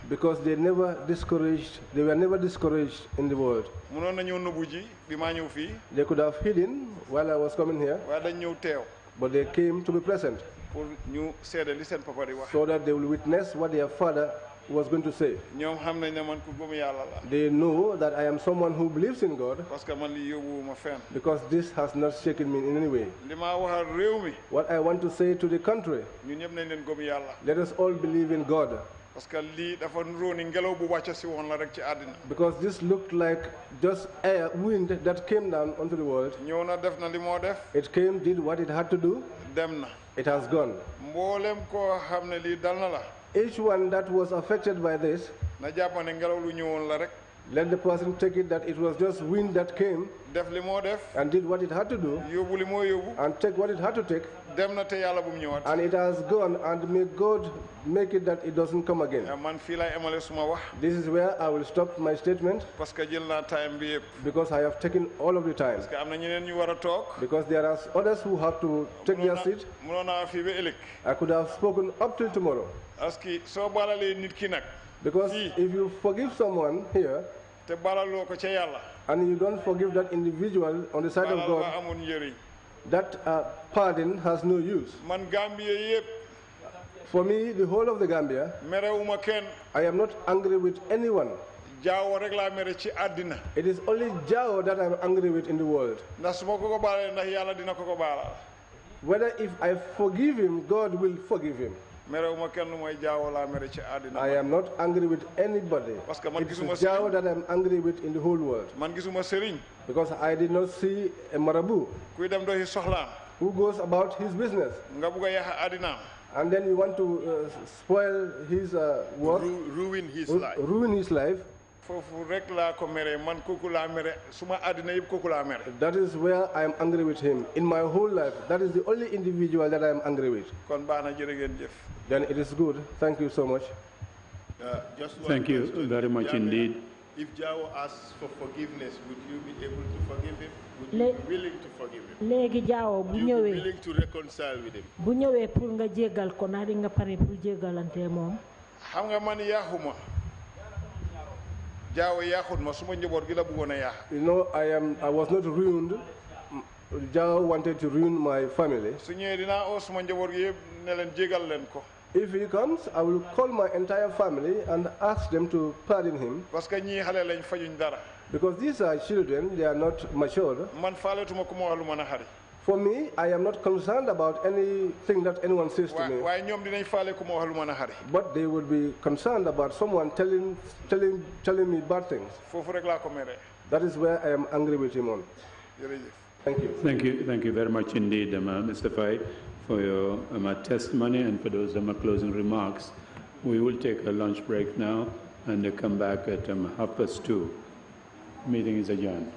Because they were never discouraged in the world. They could have hidden while I was coming here, but they came to be present so that they will witness what their father was going to say. They know that I am someone who believes in God, because this has not shaken me in any way. What I want to say to the country, let us all believe in God. Because this looked like just air, wind that came down onto the world. It came, did what it had to do. It has gone. Each one that was affected by this, let the person take it that it was just wind that came and did what it had to do and take what it had to take, and it has gone, and may God make it that it doesn't come again. This is where I will stop my statement, because I have taken all of the time, because there are others who have to take their seat. I could have spoken up till tomorrow, because if you forgive someone here and you don't forgive that individual on the side of God, that pardon has no use. For me, the whole of the Gambia, I am not angry with anyone. It is only Jao that I am angry with in the world. Whether if I forgive him, God will forgive him. I am not angry with anybody. It is Jao that I am angry with in the whole world. Because I did not see a marabu who goes about his business, and then you want to spoil his work, ruin his life. That is where I am angry with him. In my whole life, that is the only individual that I am angry with. Then it is good. Thank you so much. Thank you very much indeed. If Jao asks for forgiveness, would you be able to forgive him? Would you be willing to forgive him? Would you be willing to reconcile with him? You know, I was not ruined. Jao wanted to ruin my family. If he comes, I will call my entire family and ask them to pardon him. Because these are children, they are not matured. For me, I am not concerned about anything that anyone says to me. But they would be concerned about someone telling me bad things. That is where I am angry with him on. Thank you. Thank you very much indeed, Mr. Faye, for your testimony and for those closing remarks. We will take a lunch break now and come back at 2:30. Meeting is adjourned.